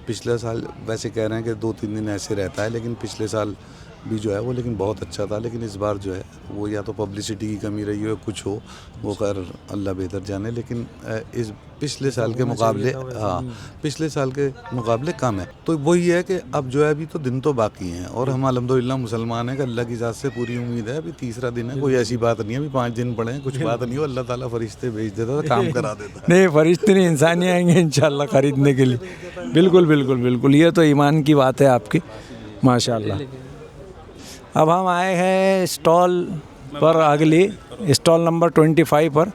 पिछले साल वैसे कह रहे हैं कि 2-3 दिन ऐसे रहता है, लेकिन पिछले साल भी जो है वो लेकिन बहुत अच्छा था। लेकिन इस बार जो है वो या तो पब्लिसिटी की कमी रही हो, कुछ हो, वो खैर अल्लाह बेहतर जाने। लेकिन इस पिछले साल के मुकाबले, हाँ, पिछले साल के मुकाबले कम है। तो वही है कि अब जो है अभी तो दिन तो बाकी हैं और हम अल्हम्दुलिल्लाह मुसलमान हैं कि अल्लाह की ज़ात से पूरी उम्मीद है। अभी तीसरा दिन है, कोई ऐसी बात नहीं है अभी 5 दिन पड़े हैं, कुछ बात नहीं हो। अल्लाह ताला फरिश्ते भेज देता है, काम करा देता है। नहीं, फरिश्ते नहीं, इंसान ही आएंगे इंशाल्लाह खरीदने के लिए। बिल्कुल बिल्कुल बिल्कुल, ये तो ईमान की बात है आपकी, माशाल्लाह। अब हम आए हैं स्टॉल पर, अगली स्टॉल नंबर 25 पर,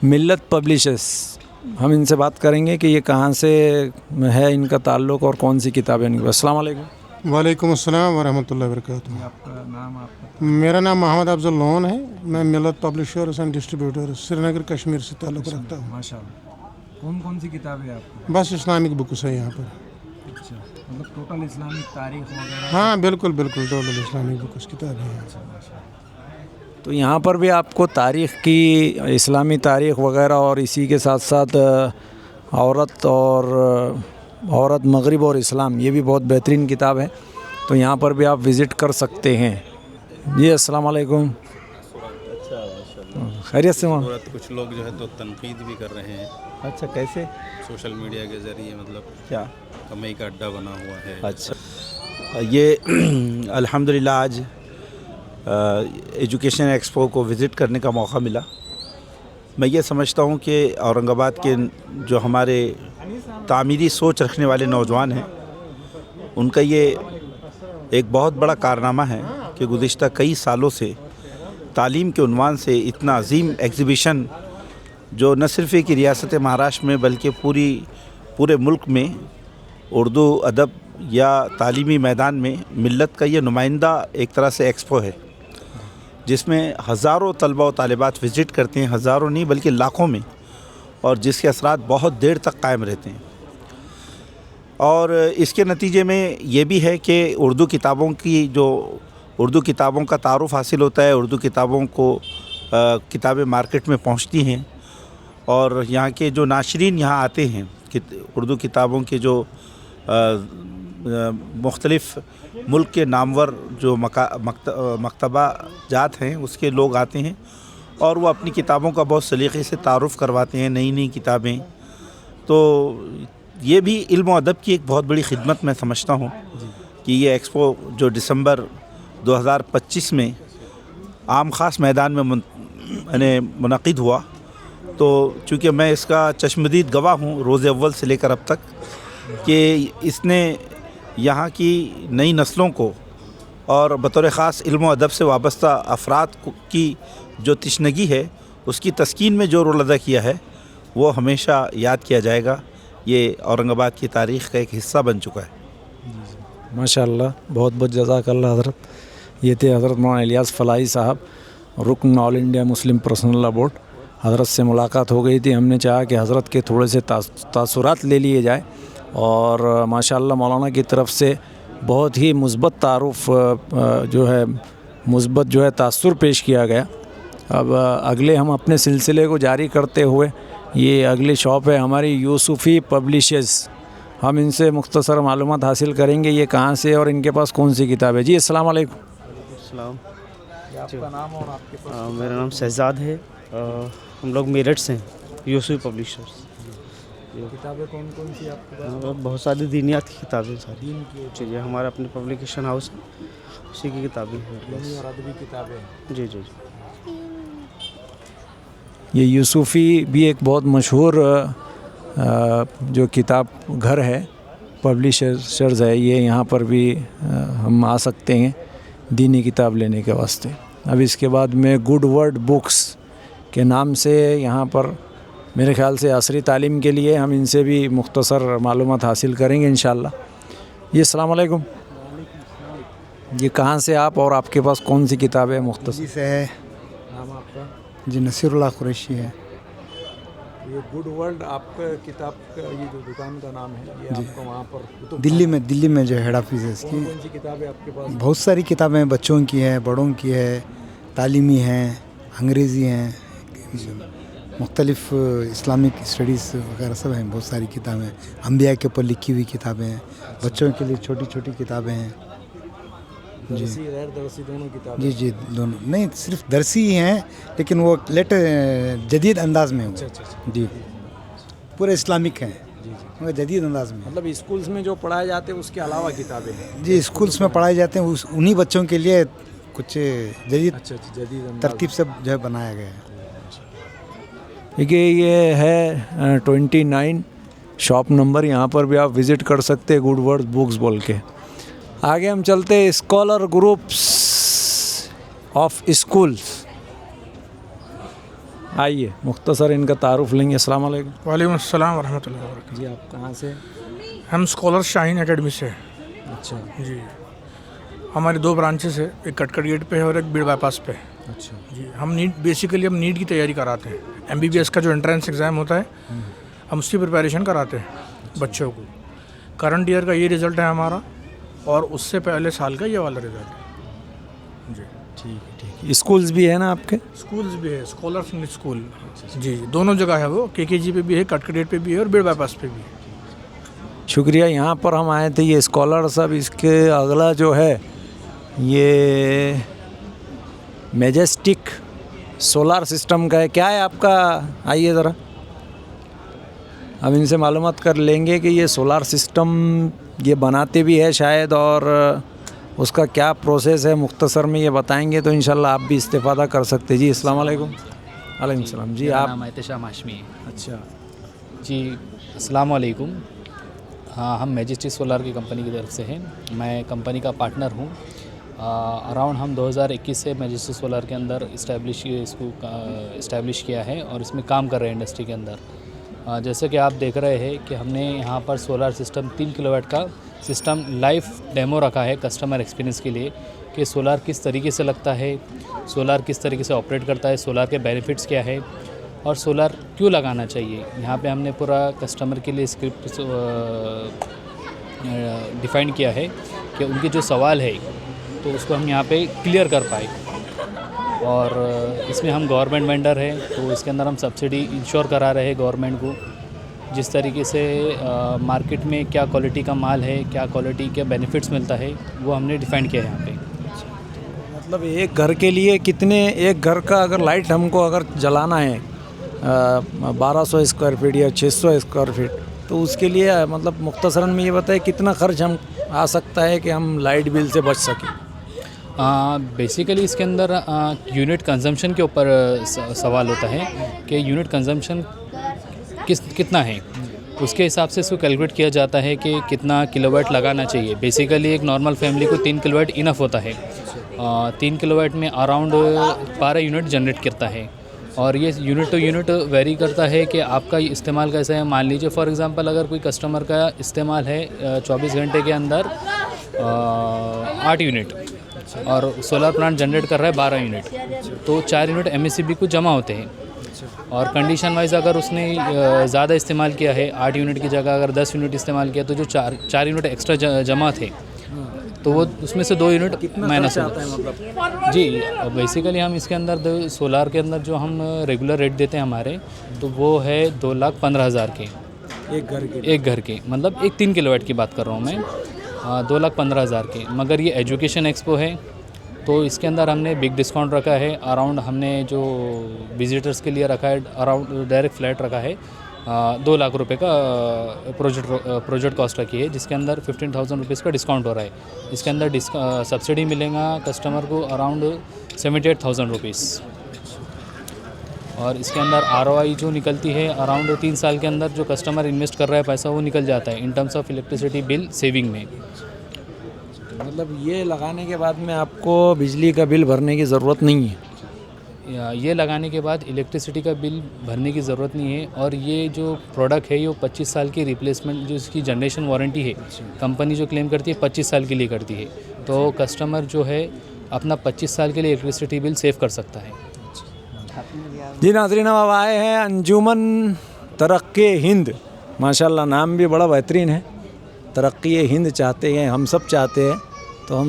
मिल्लत पब्लिशर्स। हम इनसे बात करेंगे कि ये कहाँ से है, इनका ताल्लुक़ और कौन सी किताबें इनके पास। अस्सलाम वालेकुम। वालेकुम अस्सलाम वरहमतुल्लाहि वबरकातुहू। आपका नाम? आपका मेरा नाम मोहम्मद अफजल लोन है। मैं मिलत publishers and distributor Srinagar Kashmir से ताल्लुक़ रखता हूँ। माशाल्लाह। कौन कौन सी किताबें आपको? बस इस्लामिक बुक्स है यहाँ पर। अच्छा, मतलब टोटल इस्लामिक तारीख वगैरह? हाँ बिल्कुल बिल्कुल, टोटल इस्लामिक बुक्स किताबें हैं। तो यहाँ पर भी आपको तारीख़ की, इस्लामी तारीख़ वगैरह, और इसी के साथ साथ औरत मगरिब और इस्लाम, ये भी बहुत बेहतरीन किताब है। तो यहाँ पर भी आप विज़िट कर सकते हैं। जी अस्सलाम वालेकुम। खैरियत से? वहाँ कुछ लोग जो है तो तनकीद भी कर रहे हैं। अच्छा, कैसे? सोशल मीडिया के ज़रिए, मतलब क्या कमाई का अड्डा बना हुआ है। अच्छा, ये अल्हम्दुलिल्लाह आज एजुकेशन एक्सपो को विज़िट करने का मौका मिला। मैं ये समझता हूँ कि औरंगाबाद के जो हमारे तामीरी सोच रखने वाले नौजवान हैं, उनका ये एक बहुत बड़ा कारनामा है कि गुज़िश्ता कई सालों से तालीम के उन्वान से इतना अजीम एग्ज़िबिशन, जो न सिर्फ़ एक रियासत महाराष्ट्र में बल्कि पूरे मुल्क में उर्दू अदब या तालीमी मैदान में मिल्लत का ये नुमाइंदा एक तरह से एक्सपो है, जिसमें हज़ारों तलबा और तालिबात विज़िट करते हैं, हज़ारों नहीं बल्कि लाखों में, और जिसके असरात बहुत देर तक कायम रहते हैं। और इसके नतीजे में ये भी है कि उर्दू किताबों का तारुफ़ हासिल होता है, उर्दू किताबों को किताबें मार्केट में पहुंचती हैं, और यहाँ के जो नाशरीन यहाँ आते हैं, उर्दू किताबों के जो मुख्तलिफ़ मुल्क के नामवर जो मकतबा जात हैं, उसके लोग आते हैं और वो अपनी किताबों का बहुत सलीक़े से तारुफ़ करवाते हैं, नई नई किताबें। तो ये भी इल्म और अदब की एक बहुत बड़ी खिदमत मैं समझता हूँ कि ये एक्सपो जो दिसंबर 2025 में आम ख़ास मैदान में मुनक़िद हुआ, तो चूँकि मैं इसका चश्मदीद गवाह हूँ रोज़े अव्वल से लेकर अब तक, कि इसने यहाँ की नई नस्लों को और बतौर ख़ास इल्म अदब से वाबस्ता अफराद की जो तशनगी है, उसकी तस्कीन में जो रोल अदा किया है, वो हमेशा याद किया जाएगा। ये औरंगाबाद की तारीख़ का एक हिस्सा बन चुका है। माशाअल्लाह, बहुत बहुत जज़ाकल्लाह हज़रत। ये थे हज़रत मौलाना इलियास फ़लाही साहब, रुकन all India Muslim personal law board. हज़रत से मुलाकात हो गई थी, हमने चाहा कि हज़रत के थोड़े से तासुरात ले लिए जाए, और माशाअल्लाह मौलाना की तरफ से बहुत ही मुस्बत तारुफ़ मुस्बत तासुर पेश किया गया। अब अगले हम अपने सिलसिले को जारी करते हुए, ये अगली शॉप है हमारी यूसुफ़ी पब्लिशर्स, हम इनसे मुख्तसर मालूमात हासिल करेंगे ये कहाँ से और इनके पास कौन सी किताब है। जी अस्सलाम वालेकुम। आपका नाम और आपके पास? मेरा नाम शहजाद है, हम लोग मेरठ से हैं, यूसुफ़ी पब्लिशर्स। किताबें कौन कौन सी आपके पास? बहुत सारी दीनियात की किताबें सारी। जी, हमारा अपने पब्लिकेशन हाउस है, उसी की किताबें हैं और अदबी किताबें। जी जी। ये यूसुफ़ी भी एक बहुत मशहूर जो किताब घर है, पब्लिशर्स है, ये यहाँ पर भी हम आ सकते हैं दीनी किताब लेने के वास्ते। अब इसके बाद में गुड वर्ड बुक्स के नाम से यहाँ पर मेरे ख़्याल से असरी तालीम के लिए हम इनसे भी मुख्तसर मालूमात हासिल करेंगे इंशाअल्लाह। जी अस्सलाम वालेकुम। ये कहाँ से आप और आपके पास कौन सी किताब है? मुख्तसर से है। नाम आपका? जी नसीरुल्लाह कुरैशी है। ये गुड वर्ल्ड आपका किताब का ये जो दुकान का नाम है, ये आपका वहाँ पर दिल्ली में जो हेड ऑफिस है इसकी। कौन सी किताबें आपके पास? बहुत सारी किताबें बच्चों की हैं, बड़ों की है, तालीमी हैं, अंग्रेज़ी हैं, मुख्तलिफ इस्लामिक स्टडीज़ वगैरह सब हैं। बहुत सारी किताबें अंबिया के ऊपर लिखी हुई किताबें हैं, बच्चों के लिए छोटी छोटी किताबें हैं। जी गैर दरसी दोनों किताबें? जी जी दोनों नहीं, सिर्फ दरसी ही हैं, लेकिन वो जदीद अंदाज में हो। जी पूरे इस्लामिक हैं मगर जदीद अंदाज में। मतलब स्कूल्स में जो पढ़ाए जाते हैं उसके अलावा किताबें हैं? जी स्कूल्स में पढ़ाए जाते हैं, उन्हीं बच्चों के लिए कुछ जदीद तरतीब से जो है बनाया गया है। देखिए ये है 29 शॉप नंबर, यहाँ पर भी आप विज़िट कर सकते हैं, गुड वर्ड बुक्स बोल के। आगे हम चलते हैं स्कॉलर ग्रुप्स ऑफ स्कूल्स। आइए मुख्तसर इनका तारुफ लेंगे। अस्सलाम वालेकुम। वालेकुम अस्सलाम वरहमतुल्लाहि वबरकातुहू। जी आप कहाँ से? हम स्कॉलर शाहीन एकेडमी से। अच्छा जी। हमारे 2 ब्रांचेस है, एक कटकट गेट पे है और एक बीड़ बाईपास पे। अच्छा जी, हम नीट की तैयारी कराते हैं। MBBS का जो एंट्रेंस एग्ज़ाम होता है हम उसकी प्रिपरेशन कराते हैं बच्चों को। करंट ईयर का ये रिज़ल्ट है हमारा और उससे पहले साल का ये वाला रिज़ल्ट है जी। ठीक है। स्कूल्स भी है ना आपके? स्कूल्स भी है, स्कॉलर्स इंग्लिश स्कूल जी, दोनों जगह है वो। KKG पे भी है, कटकट गेट पे भी है और बीड़ बाईपास पे भी है। शुक्रिया। यहाँ पर हम आए थे, ये स्कॉलर सब, इसके अगला जो है ये मैजेस्टिक सोलार सिस्टम का है। क्या है आपका? आइए ज़रा, हम इनसे मालूमात कर लेंगे कि ये सोलार सिस्टम ये बनाते भी है शायद, और उसका क्या प्रोसेस है मुख्तसर में ये बताएंगे, तो इंशाल्लाह आप भी इस्तेफ़ादा कर सकते। जी अस्सलाम वालेकुम। वालेकुम सलाम। जी आप? नाम एहतशाम हाशमी है। अच्छा जी, अस्सलाम वालेकुम। हाँ, हम मैजेस्टिक सोलार की कंपनी की तरफ से हैं। मैं कंपनी का पार्टनर हूँ। अराउंड हम 2021 से मैजेस्टिक सोलार के अंदर इस्टेब्लिश किया है और इसमें काम कर रहे हैं इंडस्ट्री के अंदर। जैसे कि आप देख रहे हैं कि हमने यहाँ पर सोलार सिस्टम 3 किलोवाट का सिस्टम लाइव डेमो रखा है कस्टमर एक्सपीरियंस के लिए, कि सोलार किस तरीके से लगता है, सोलार किस तरीके से ऑपरेट करता है, सोलार के बेनिफिट्स क्या है और सोलार क्यों लगाना चाहिए। यहाँ पे हमने पूरा कस्टमर के लिए स्क्रिप्ट डिफ़ाइन किया है कि उनके जो सवाल है तो उसको हम यहाँ पे क्लियर कर पाए। और इसमें हम गवर्नमेंट वेंडर है, तो इसके अंदर हम सब्सिडी इंश्योर करा रहे हैं गवर्नमेंट को। जिस तरीके से मार्केट में क्या क्वालिटी का माल है, क्या क्वालिटी के बेनिफिट्स मिलता है, वो हमने डिफ़ाइन किया है यहाँ पे। मतलब एक घर के लिए कितने, एक घर का अगर लाइट हमको अगर जलाना है 1200 स्क्वायर फीट या 600 स्क्वायर फीट, तो उसके लिए मतलब मुख्तसरन में ये बताए कितना खर्च हम आ सकता है कि हम लाइट बिल से बच सकें। बेसिकली इसके अंदर यूनिट कंजम्पशन के ऊपर सवाल होता है कि यूनिट कंजम्पशन कितना है, उसके हिसाब से इसको कैलकुलेट किया जाता है कि कितना किलोवाट लगाना चाहिए। बेसिकली एक नॉर्मल फैमिली को 3 किलोवाट इनफ होता है। 3 किलोवाट में अराउंड 12 यूनिट जनरेट करता है और ये यूनिट टू यूनिट वेरी करता है कि आपका इस्तेमाल कैसा है। मान लीजिए फॉर एग्जांपल अगर कोई कस्टमर का इस्तेमाल है 24 घंटे के अंदर 8 यूनिट और सोलर प्लांट जनरेट कर रहा है 12 यूनिट, तो 4 यूनिट MSCB को जमा होते हैं। और कंडीशन वाइज अगर उसने ज़्यादा इस्तेमाल किया है, 8 यूनिट की जगह अगर 10 यूनिट इस्तेमाल किया, तो जो 4 यूनिट एक्स्ट्रा जमा थे तो वो उसमें से 2 यूनिट माइनस होता है। मतलब जी, बेसिकली हम इसके अंदर सोलार के अंदर जो हम रेगुलर रेट देते हैं हमारे, तो वो है 2,15,000 के एक घर के मतलब एक 3 किलोवाट की बात कर रहा हूँ मैं, 2,15,000 के। मगर ये एजुकेशन एक्सपो है तो इसके अंदर हमने बिग डिस्काउंट रखा है। अराउंड हमने जो विजिटर्स के लिए रखा है अराउंड डायरेक्ट फ्लैट रखा है 2 लाख रुपए का प्रोजेक्ट कॉस्ट रखी है, जिसके अंदर 15,000 रुपीज़ का डिस्काउंट हो रहा है। इसके अंदर सब्सिडी मिलेगा कस्टमर को अराउंड 78,000 रुपीज़। और इसके अंदर ROI जो निकलती है अराउंड 3 साल के अंदर जो कस्टमर इन्वेस्ट कर रहा है पैसा वो निकल जाता है in terms of electricity bill saving में। मतलब ये लगाने के बाद में आपको बिजली का बिल भरने की ज़रूरत नहीं है? ये लगाने के बाद इलेक्ट्रिसिटी का बिल भरने की ज़रूरत नहीं है। और ये जो प्रोडक्ट है ये 25 साल की रिप्लेसमेंट जो इसकी जनरेशन वारंटी है कंपनी जो क्लेम करती है 25 साल के लिए करती है, तो कस्टमर जो है अपना 25 साल के लिए इलेक्ट्रिसिटी बिल सेव कर सकता है। जी नाज़रीन, अब आए हैं अंजुमन तरक्की हिंद। माशाल्लाह नाम भी बड़ा बेहतरीन है, तरक्की हिंद चाहते हैं, हम सब चाहते हैं। तो हम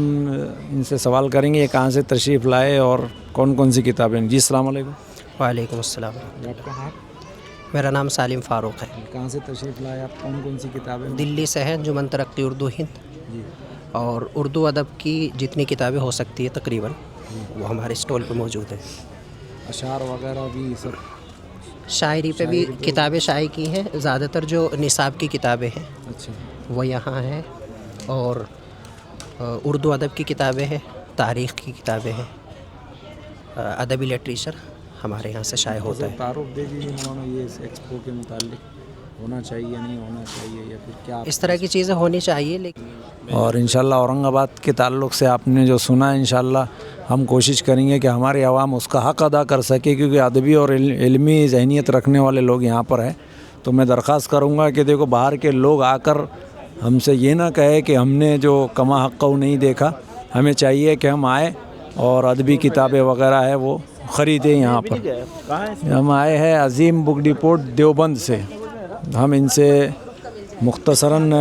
इनसे सवाल करेंगे ये कहाँ से तशरीफ़ लाए और कौन कौन सी किताबें। जी अस्सलाम वालेकुम। वालेकुम अस्सलाम। आपका नाम? मेरा नाम सालिम फ़ारूक है। कहाँ से तशरीफ़ लाए आप, कौन कौन सी किताबें? दिल्ली से है, अंजुमन तरक्की उर्दू हिंद। जी। और उर्दू अदब की जितनी किताबें हो सकती है तकरीबन वो हमारे स्टॉल पे मौजूद है। अशार वगैरह भी सब? शायरी पे भी किताबें शाये की हैं, ज़्यादातर जो निसाब की किताबें हैं अच्छा वो यहाँ हैं। और उर्दू अदब की किताबें हैं, तारीख़ की किताबें हैं, अदबी लिटरेचर हमारे यहाँ से शाये होता है। तारुफ दे दीजिए हमारा ये इस एक्सपो के मुताल्लिक, होना चाहिए नहीं होना चाहिए या फिर क्या इस तरह की चीज़ें होनी चाहिए। लेकिन और इंशाल्लाह औरंगाबाद के ताल्लुक़ से आपने जो सुना है इंशाल्लाह हम कोशिश करेंगे कि हमारे अवाम उसका हक़ अदा कर सके, क्योंकि अदबी और इल्मी ज़हनियत रखने वाले लोग यहाँ पर हैं। तो मैं दरख्वास्त करूँगा कि देखो बाहर के लोग आकर हमसे ये ना कहे कि हमने जो कमा हक़ नहीं देखा। हमें चाहिए कि हम आए और अदबी किताबें वगैरह है वो ख़रीदें यहाँ पर। हम आए हैं अज़ीम बुक डिपोट देवबंद से। हम इनसे मुख्तसरन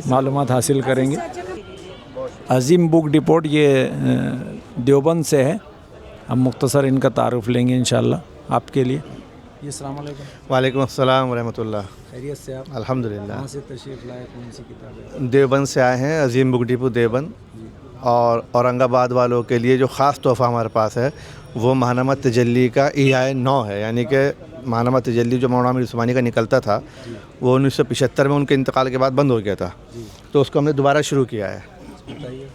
मालूमात हासिल करेंगे। अज़ीम बुक डिपोट ये देवबंद से है। हम मुख्तसर इनका तारुफ़ लेंगे इंशाअल्लाह आपके लिए। जी अस्सलाम वालेकुम। वालेकुम अस्सलाम व रहमतुल्लाह। खैरियत से आप? अल्हम्दुलिल्लाह। कहाँ से तशरीफ़ लाए, कौन सी किताबें? देवबंद से आए हैं, अज़ीम बुक डिपो देवबंद। और औरंगाबाद वालों के लिए जो ख़ास तोहफ़ा हमारे पास है वो माहनामा तजल्ली का EI 9 है। यानी कि माहनामा तजल्ली जो मौलाना आमिर उस्मानी का निकलता था वो 1975 में उनके इंतकाल के बाद बंद हो गया था, तो उसको हमने दोबारा शुरू किया है।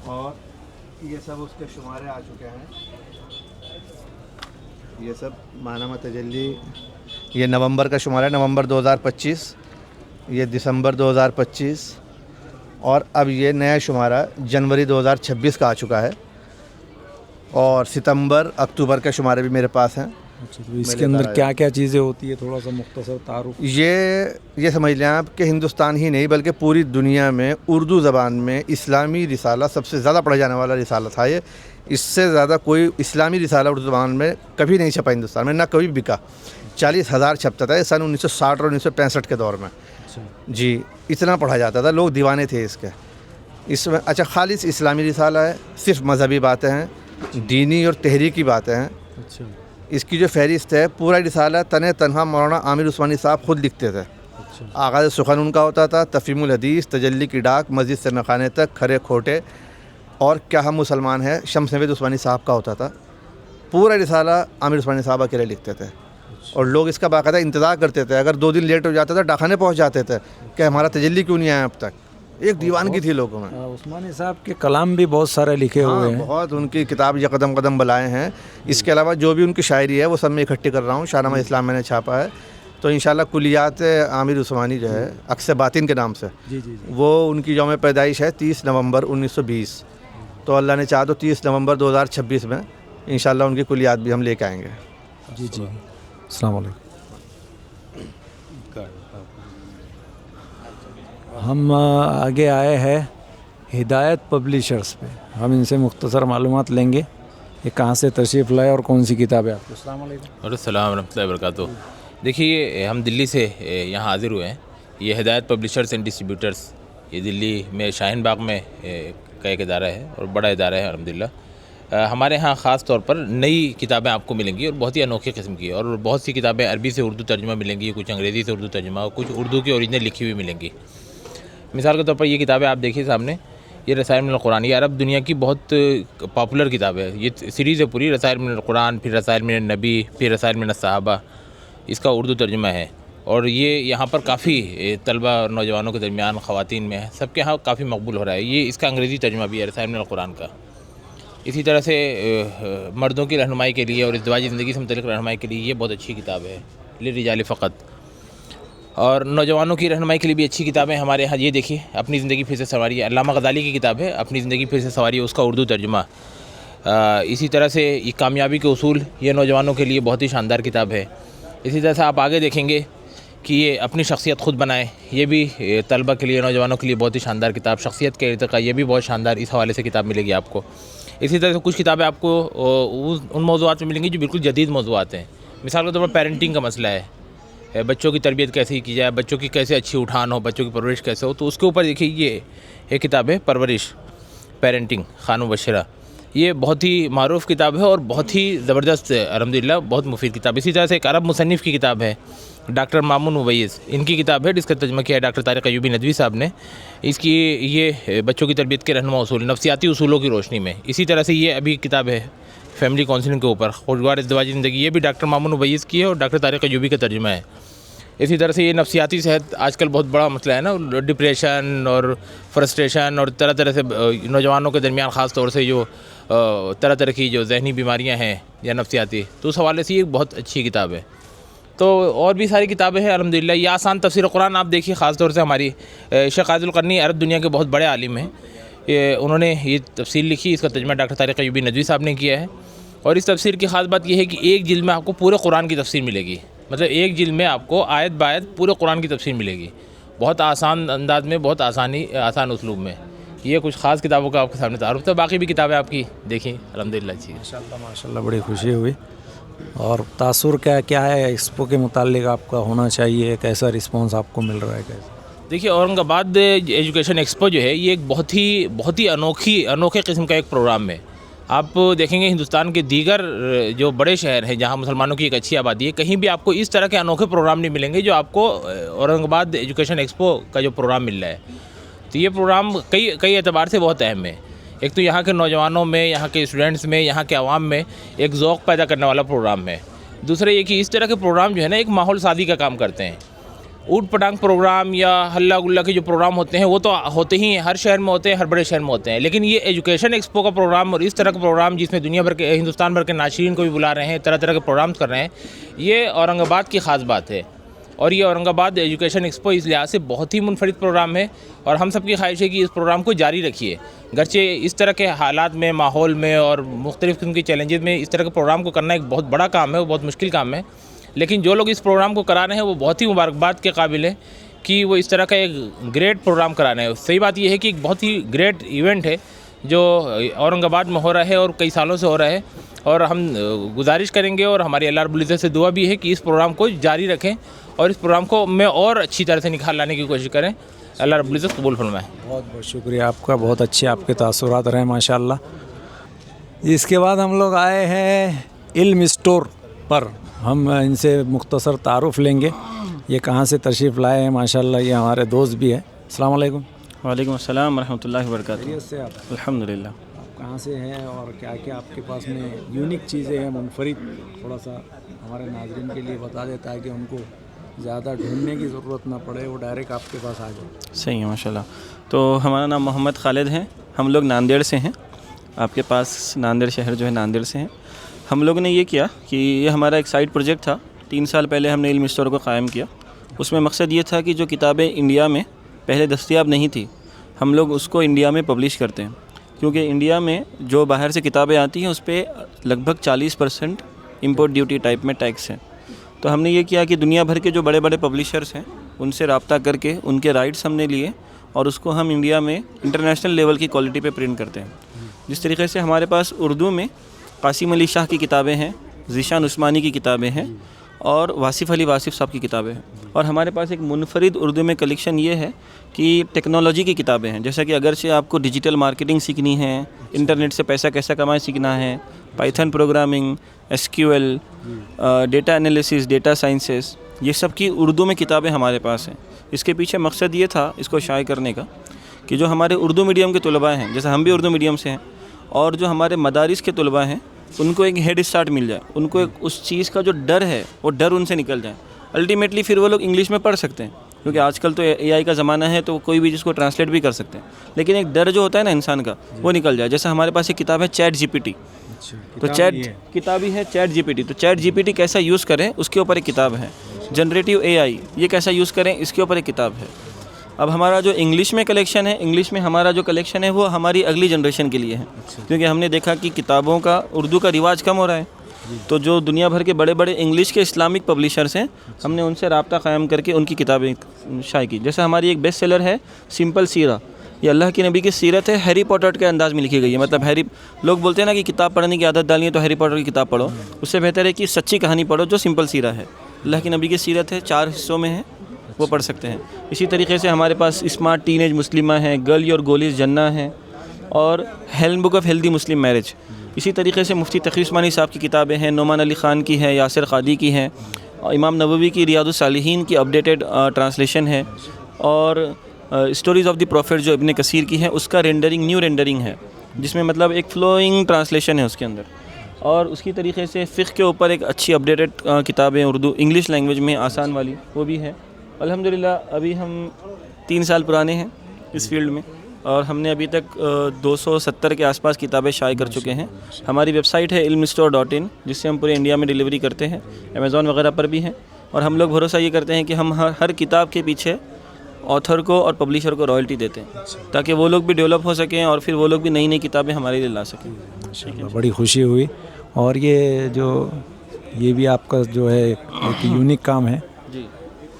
और ये सब उसके शुमारे आ चुके हैं। ये सब माहनामा तजल्ली, ये नवंबर का शुमारा है, नवंबर 2025, ये दिसंबर 2025, और अब ये नया शुमारा जनवरी 2026 का आ चुका है। और सितंबर अक्टूबर के शुमारे भी मेरे पास हैं। तो इसके अंदर क्या क्या चीज़ें होती है, थोड़ा सा मुख्तसर तारुफ? ये समझ लें आप कि हिंदुस्तान ही नहीं बल्कि पूरी दुनिया में उर्दू ज़बान में इस्लामी रिसाला सबसे ज़्यादा पढ़ा जाने वाला रिसाला था ये। इससे ज़्यादा कोई इस्लामी रिसाला उर्दू ज़बान में कभी नहीं छपा हिंदुस्तान में, ना कभी बिका। 40,000 छपता था सन 1960 और 1965 के दौर में। जी, इतना पढ़ा जाता था, लोग दीवाने थे इसके। इसमें अच्छा खालिस इस्लामी रिसाला है, सिर्फ मजहबी बातें हैं, दीनी और तहरीकी बातें हैं। अच्छा। इसकी जो फहरिस्त है पूरा रिसाला तने तनहा मौलाना आमिर उस्मानी साहब खुद लिखते थे। आगाज़ सुखन उनका होता था, तफ़हीमुल हदीस, तजल्ली की डाक, मस्जिद से नखाने तक, खरे खोटे और क्या हम मुसलमान हैं, शम्स नवेद उस्मानी साहब का होता था। पूरा रिसाला आमिर उस्मानी साहब अकेले लिखते थे और लोग इसका बाकायदा इंतज़ार करते थे। अगर 2 दिन लेट हो जाता था डाकखाने पहुँच जाते थे कि हमारा तजल्ली क्यों नहीं आया अब तक। एक दीवानगी थी लोगों में। उस्मानी साहब के कलाम भी बहुत सारे लिखे हुए हैं। बहुत, उनकी किताब ये कदम कदम बलाए हैं। इसके अलावा जो भी उनकी शायरी है वो सब मैं इकट्ठी कर रहा हूँ। शाहनामा इस्लाम मैंने छापा है, तो इंशाल्लाह कुलियात आमिर उस्मानी जो है अक्स बातिन के नाम से, वो उनकी यौम पैदाइश है 30 नवंबर 1920। तो अल्लाह ने चाहा तो 30 नवंबर 2026 में इंशाल्लाह उनकी कुलियात भी हम लेके आएँगे। जी जी, अस्सलाम वालेकुम। हम आगे आए हैं हिदायत पब्लिशर्स पे। हम इनसे मुख्तसर मालूमात लेंगे ये कहाँ से तशरीफ़ लाए और कौन सी किताबें आपको। अस्सलाम वालेकुम। अस्सलाम रहमतुल्लाहि व बरकातुहू। देखिए, हम दिल्ली से यहाँ हाज़िर हुए हैं। ये हिदायत पब्लिशर्स एंड डिस्ट्रीब्यूटर्स, ये दिल्ली में शाहीन बाग में का एक इदारा है और बड़ा इदारा है अल्हम्दुलिल्लाह। हमारे यहाँ ख़ास तौर पर नई किताबें आपको मिलेंगी और बहुत ही अनोखी किस्म की, और बहुत सी किताबें अरबी से उर्दू तर्जुमा मिलेंगी, कुछ अंग्रेज़ी से उर्दू तर्जुमा और कुछ उर्दू की ओरिजिनल लिखी हुई मिलेंगी। मिसाल के तौर पर ये किताबें आप देखिए सामने, ये रसाइल मिनल कुरान, ये अरब दुनिया की बहुत पॉपुलर किताब है। ये सीरीज़ है पूरी, रसाइल मिनल कुरान, फिर रसाइल मिनल नबी, फिर रसाइल मिनल सहाबा, इसका उर्दू तर्जुमा है। और ये यहाँ पर काफ़ी तलबा और नौजवानों के दरमियान, ख़वातीन में है, सबके यहाँ काफ़ी मकबूल हो रहा है। ये इसका अंग्रेज़ी तर्जुमा भी है रसाइल मिनल कुरान का। इसी तरह से मर्दों की रहनुमाई के लिए और इज़्दिवाजी ज़िंदगी से मुतल्लिक़ रहनुमाई के लिए ये बहुत अच्छी किताब है, लिर्रिजाल फ़क़त। और नौजवानों की रहनुमाई के लिए भी अच्छी किताबें हमारे यहाँ, ये देखिए, अपनी ज़िंदगी फिर से सवारी, अल्लामा ग़ज़ाली की किताब है, अपनी ज़िंदगी फिर से सवारी, उसका उर्दू तर्जुमा। इसी तरह से ये कामयाबी के उसूल, ये नौजवानों के लिए बहुत ही शानदार किताब है। इसी तरह से आप आगे देखेंगे कि ये अपनी शख्सियत ख़ुद बनाए, ये भी तलबा के लिए, नौजवानों के लिए बहुत ही शानदार किताब। शख्सियत के इर्तिक़ा, ये भी बहुत शानदार इस हवाले से किताब मिलेगी आपको। इसी तरह से कुछ किताबें आपको उन मौज़ूआत में मिलेंगी जो बिल्कुल जदीद मौज़ूआत हैं। मिसाल के तौर पर पेरेंटिंग का मसला है, बच्चों की तरबियत कैसे की जाए, बच्चों की कैसे अच्छी उठान हो, बच्चों की परवरिश कैसे हो, तो उसके ऊपर देखिए ये एक किताब है परवरिश, पेरेंटिंग, खानू बशरा। ये बहुत ही मारूफ़ किताब है और बहुत ही ज़बरदस्त, अल्हम्दुलिल्लाह बहुत मुफीद किताब। इसी तरह से एक अरब मुसन्निफ़ की किताब है, डॉक्टर मामून मुवैज़, इनकी किताब है जिसका तर्जुमा किया है डॉक्टर तारिक अयूबी नदवी साहब ने। इसकी ये बच्चों की तरबियत के रहनुमा उसूल, नफ्सियाती उसूलों की रोशनी में। इसी तरह से ये अभी किताब है फैमिली काउंसलिंग के ऊपर, खुशगवार इज़्दिवाजी ज़िंदगी, ये भी डॉक्टर मामून मुवैज़ की है और डॉक्टर तारिक अयूबी का तर्जुमा है। इसी तरह से ये नफ्सियाती सेहत आजकल बहुत बड़ा मसला है ना, डिप्रेशन और फ्रस्ट्रेशन और तरह तरह से नौजवानों के दरमियान ख़ास तौर से जो तरह तरह की जो जहनी बीमारियां हैं या नफ्सियाती, तो उस हवाले से ये बहुत अच्छी किताब है। तो और भी सारी किताबें हैं अल्हम्दुलिल्लाह। ये आसान तफसीर कुरान आप देखिए, ख़ास तौर से हमारी शेख काज़ुल क़रनी अरब दुनिया के बहुत बड़े आलिम हैं, उन्होंने ये तफसीर लिखी, इसका तर्जुमा डॉक्टर तारिक अयूबी नदवी साहब ने किया है। और इस तफसीर की ख़ास बात यह है कि एक जिल्द में आपको पूरे कुरान की तफसीर मिलेगी, मतलब एक जिल्द में आपको आयत बायत पूरे कुरान की तफसीर मिलेगी। बहुत आसान अंदाज में, बहुत आसान उसलूब में। ये कुछ ख़ास किताबों का आपके सामने तारुफ था। बाकी भी किताबें आपकी देखी अल्हम्दुलिल्लाह अच्छी। माशाल्लाह बड़ी खुशी हुई। और तासुर क्या है एक्सपो के मुतालिक आपका होना चाहिए, कैसा रिस्पांस आपको मिल रहा है कैसा? देखिए, औरंगाबाद एजुकेशन एक्सपो जो है ये एक बहुत ही अनोखे किस्म का एक प्रोग्राम है। आप देखेंगे हिंदुस्तान के दीगर जो बड़े शहर हैं जहां मुसलमानों की एक अच्छी आबादी है, कहीं भी आपको इस तरह के अनोखे प्रोग्राम नहीं मिलेंगे जो आपको औरंगाबाद एजुकेशन एक्सपो का जो प्रोग्राम मिल रहा है। तो ये प्रोग्राम कई एतबार से बहुत अहम है। एक तो यहाँ के नौजवानों में, यहाँ के स्टूडेंट्स में, यहाँ के आवाम में एक ज़ौक़ पैदा करने वाला प्रोग्राम है। दूसरा ये कि इस तरह के प्रोग्राम जो है ना एक माहौल सादी का काम करते हैं। ऊट पटांग प्रोग्राम या हल्ला गुल्ला के जो प्रोग्राम होते हैं वो तो होते ही हैं, हर शहर में होते हैं, हर बड़े शहर में होते हैं। लेकिन ये एजुकेशन एक्सपो का प्रोग्राम और इस तरह का प्रोग्राम जिसमें दुनिया भर के, हिंदुस्तान भर के नाशीरीन को भी बुला रहे हैं, तरह तरह के प्रोग्राम्स कर रहे हैं, ये औरंगाबाद की ख़ास बात है। और ये औरंगाबाद एजुकेशन एक्सपो इस लिहाज से बहुत ही मुनफरिद प्रोग्राम है और हम सबकी ख्वाहिश है कि इस प्रोग्राम को जारी रखिए। गरचे इस तरह के हालात में, माहौल में और मुख्तलिफ़ किस्म के चैलेंजेस में इस तरह के प्रोग्राम को करना एक बहुत बड़ा काम है, वो बहुत मुश्किल काम है। लेकिन जो लोग इस प्रोग्राम को करा रहे हैं वो बहुत ही मुबारकबाद के काबिल है कि वो इस तरह का एक ग्रेट प्रोग्राम करा रहे हैं। सही बात यह है कि एक बहुत ही ग्रेट इवेंट है जो औरंगाबाद में हो रहा है और कई सालों से हो रहा है। और हम गुजारिश करेंगे और हमारी अल्लाह रब्बुल इज़्ज़त से दुआ भी है कि इस प्रोग्राम को जारी रखें और इस प्रोग्राम को में और अच्छी तरह से निखार लाने की कोशिश करें। अल्लाह रब्बुल इज़्ज़त कबूल फरमाए। बहुत बहुत शुक्रिया आपका, बहुत अच्छे आपके तासुरात रहे माशाल्लाह। इसके बाद हम लोग आए हैं इल्म स्टोर पर, हम इनसे मुख्तसर तारुफ़ लेंगे। ये कहाँ से तशरीफ़ लाए हैं माशाल्लाह, ये हमारे दोस्त भी हैं। अस्सलाम वालेकुम। वालेकुम अस्सलाम रहमतुल्लाहि व बरकातुहू। खैरियत से आप? अल्हम्दुलिल्लाह। आप कहाँ से हैं और क्या क्या आपके पास में यूनिक चीज़ें हैं मुनफरिद, थोड़ा सा हमारे नाज़रीन के लिए बता देता है कि उनको ज़्यादा ढूंढने की ज़रूरत ना पड़े, वो डायरेक्ट आपके पास आ जाए। सही है माशाल्लाह। तो हमारा नाम मोहम्मद खालिद है, हम लोग नांदेड़ से हैं। आपके पास नांदेड़ शहर जो है नांदेड़ से हैं। हम लोग ने ये किया कि ये हमारा एक साइड प्रोजेक्ट था। 3 साल पहले हमने इल्म स्टोर को क़ायम किया। उसमें मकसद ये था कि जो किताबें इंडिया में पहले दस्तयाब नहीं थी, हम लोग उसको इंडिया में पब्लिश करते हैं। क्योंकि इंडिया में जो बाहर से किताबें आती हैं उस पर लगभग 40% इंपोर्ट ड्यूटी टाइप में टैक्स है। तो हमने ये किया कि दुनिया भर के जो बड़े बड़े पब्लिशर्स हैं उनसे रब्ता करके उनके राइट्स हमने लिए और उसको हम इंडिया में इंटरनेशनल लेवल की क्वालिटी पे प्रिंट करते हैं। जिस तरीके से हमारे पास उर्दू में कासिम अली शाह की किताबें हैं, ज़ीशान उस्मानी की किताबें हैं और वासिफ़ अली वासिफ़ साहब की किताबें हैं। और हमारे पास एक मुनफरिद उर्दू में कलेक्शन ये है कि टेक्नोलॉजी की किताबें हैं। जैसा कि अगर से आपको डिजिटल मार्केटिंग सीखनी है, इंटरनेट से पैसा कैसा कमाएं सीखना है, Python programming, SQL, data analysis, data sciences, ये सब की उर्दू में किताबें हमारे पास हैं। इसके पीछे मकसद ये था इसको शाये करने का कि जो हमारे उर्दू मीडियम के तलबा हैं, जैसे हम भी उर्दू मीडियम से हैं, और जो हमारे मदारिस के तलबा हैं उनको एक हेड स्टार्ट मिल जाए, उनको एक उस चीज़ का जो डर है वो डर उनसे निकल जाए। अल्टीमेटली फिर वो लोग इंग्लिश में पढ़ सकते हैं क्योंकि आजकल तो AI का ज़माना है, तो कोई भी जिसको ट्रांसलेट भी कर सकते हैं। लेकिन एक डर जो होता है ना इंसान का, वो निकल जाए। जैसे हमारे पास एक किताब है चैट GPT, तो किताब ही है चैट GPT। तो चैट GPT कैसा यूज़ करें उसके ऊपर एक किताब है। जनरेटिव AI ये कैसा यूज़ करें इसके ऊपर एक किताब है। अब हमारा जो इंग्लिश में कलेक्शन है, इंग्लिश में हमारा जो कलेक्शन है वो हमारी अगली जनरेशन के लिए है। क्योंकि हमने देखा कि किताबों का उर्दू का रिवाज कम हो रहा है, तो जो दुनिया भर के बड़े बड़े इंग्लिश के इस्लामिक पब्लिशर्स हैं हमने उनसे रब्ता क़ायम करके उनकी किताबें शाये की। जैसे हमारी एक बेस्ट सेलर है सिंपल सीरा, ये अल्लाह के नबी की सीरत है, हैरी पॉटर के अंदाज़ में लिखी गई है। मतलब लोग बोलते हैं ना कि किताब पढ़ने की आदत डालनी है तो हैरी पॉटर की किताब पढ़ो, उससे बेहतर है कि सच्ची कहानी पढ़ो जो सिंपल सीरा है। अल्लाह के नबी की सीरत है, 4 हिस्सों में है, वो पढ़ सकते हैं। इसी तरीके से हमारे पास स्मार्ट टीनेज मुस्लिमा है, गर्ल योर गोलीज जन्ना है और helm book of healthy Muslim marriage. इसी तरीके से मुफ्ती तक़ी उस्मानी साहब की किताबें हैं, नोमान अली ख़ान की है, यासिर क़ादी की है, और इमाम नववी की रियादुस सालिहीन की अपडेटेड ट्रांसलेशन है, और स्टोरीज़ ऑफ द प्रॉफिट जो इब्न कसीर की है उसका न्यू रेंडरिंग है, जिसमें मतलब एक फ्लोइंग ट्रांसलेशन है उसके अंदर। और उसकी तरीके से फ़िक़्ह के ऊपर एक अच्छी अपडेटेड किताबें उर्दू इंग्लिश लैंग्वेज में आसान वाली वो भी है। अल्हम्दुलिल्लाह अभी हम 3 साल पुराने हैं इस फील्ड में और हमने अभी तक 270 के आसपास किताबें शाये कर चुके हैं। हमारी वेबसाइट है ilmstore.in जिससे हम पूरे इंडिया में डिलीवरी करते हैं, अमेज़ॉन वगैरह पर भी हैं। और हम लोग भरोसा ये करते हैं कि हम हर किताब के पीछे ऑथर को और पब्लिशर को रॉयल्टी देते हैं ताकि वो लोग भी डेवलप हो सकें और फिर वो लोग भी नई नई किताबें हमारे लिए ला सकें। बड़ी खुशी हुई। और ये भी आपका जो है एक यूनिक काम है,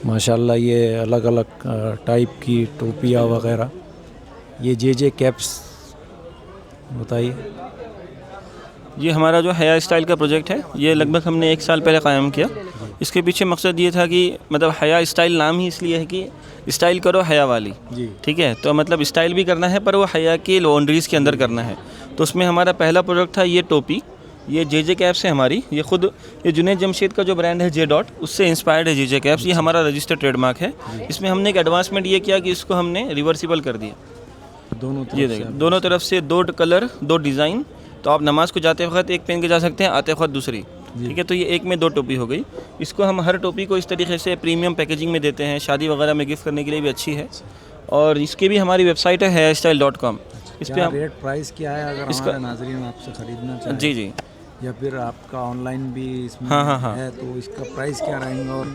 माशाल्लाह ये अलग अलग टाइप की टोपियाँ वगैरह, ये जे कैप्स बताइए। ये हमारा जो हेयर स्टाइल का प्रोजेक्ट है, ये लगभग हमने 1 साल पहले क़ायम किया। इसके पीछे मकसद ये था कि मतलब हेयर स्टाइल नाम ही इसलिए है कि स्टाइल करो हया वाली, ठीक है। तो मतलब स्टाइल भी करना है पर वो हया के बाउंड्रीज़ के अंदर करना है। तो उसमें हमारा पहला प्रोडक्ट था ये टोपी। ये जे कैप्स है हमारी, ये खुद ये जुनैद जमशेद का जो ब्रांड है जे डॉट, उससे इंस्पायर्ड है जे कैप्स। ये हमारा रजिस्टर्ड ट्रेडमार्क है। इसमें हमने एक एडवांसमेंट ये किया कि इसको हमने रिवर्सिबल कर दिया। ये देखिए, दोनों तरफ से 2 कलर 2 डिज़ाइन। तो आप नमाज़ को जाते वक्त एक पहन के जा सकते हैं, आते वक्त दूसरी, ठीक है। तो ये एक में 2 टोपी हो गई। इसको हम हर टोपी को इस तरीके से प्रीमियम पैकेजिंग में देते हैं, शादी वगैरह में गिफ्ट करने के लिए भी अच्छी है। और इसकी भी हमारी वेबसाइट है hairstyle.com। इस पर हम रेट प्राइस क्या है अगर हमारे नाज़रीन आपसे ख़रीदना चाहें? जी या फिर आपका ऑनलाइन भी इसमें हाँ। है, तो इसका प्राइस क्या रहेगा? और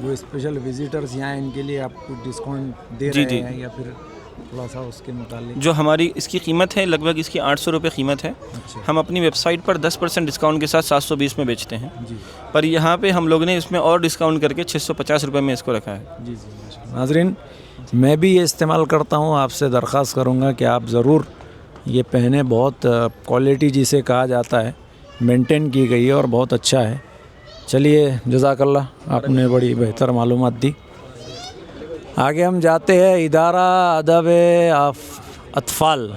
जो स्पेशल विजिटर्स यहाँ इनके लिए आप कुछ डिस्काउंट दे रहे हैं या फिर थोड़ा सा उसके मुतालिक? जो हमारी इसकी कीमत है लगभग इसकी 800 रुपये कीमत है। हम अपनी वेबसाइट पर 10% डिस्काउंट के साथ 720 में बेचते हैं। पर यहाँ पे हम लोग ने इसमें और डिस्काउंट करके 650 रुपये में इसको रखा है। नाज़रीन, मैं भी ये इस्तेमाल करता हूँ। आपसे दरख्वास्त करूँगा कि आप ज़रूर ये पहने। बहुत क्वालिटी जिसे कहा जाता है मेंटेन की गई है और बहुत अच्छा है। चलिए, जज़ाकल्लाह, आपने बड़ी बेहतर मालूमात दी। आगे हम जाते हैं इदारा अदब अतफ़ाल।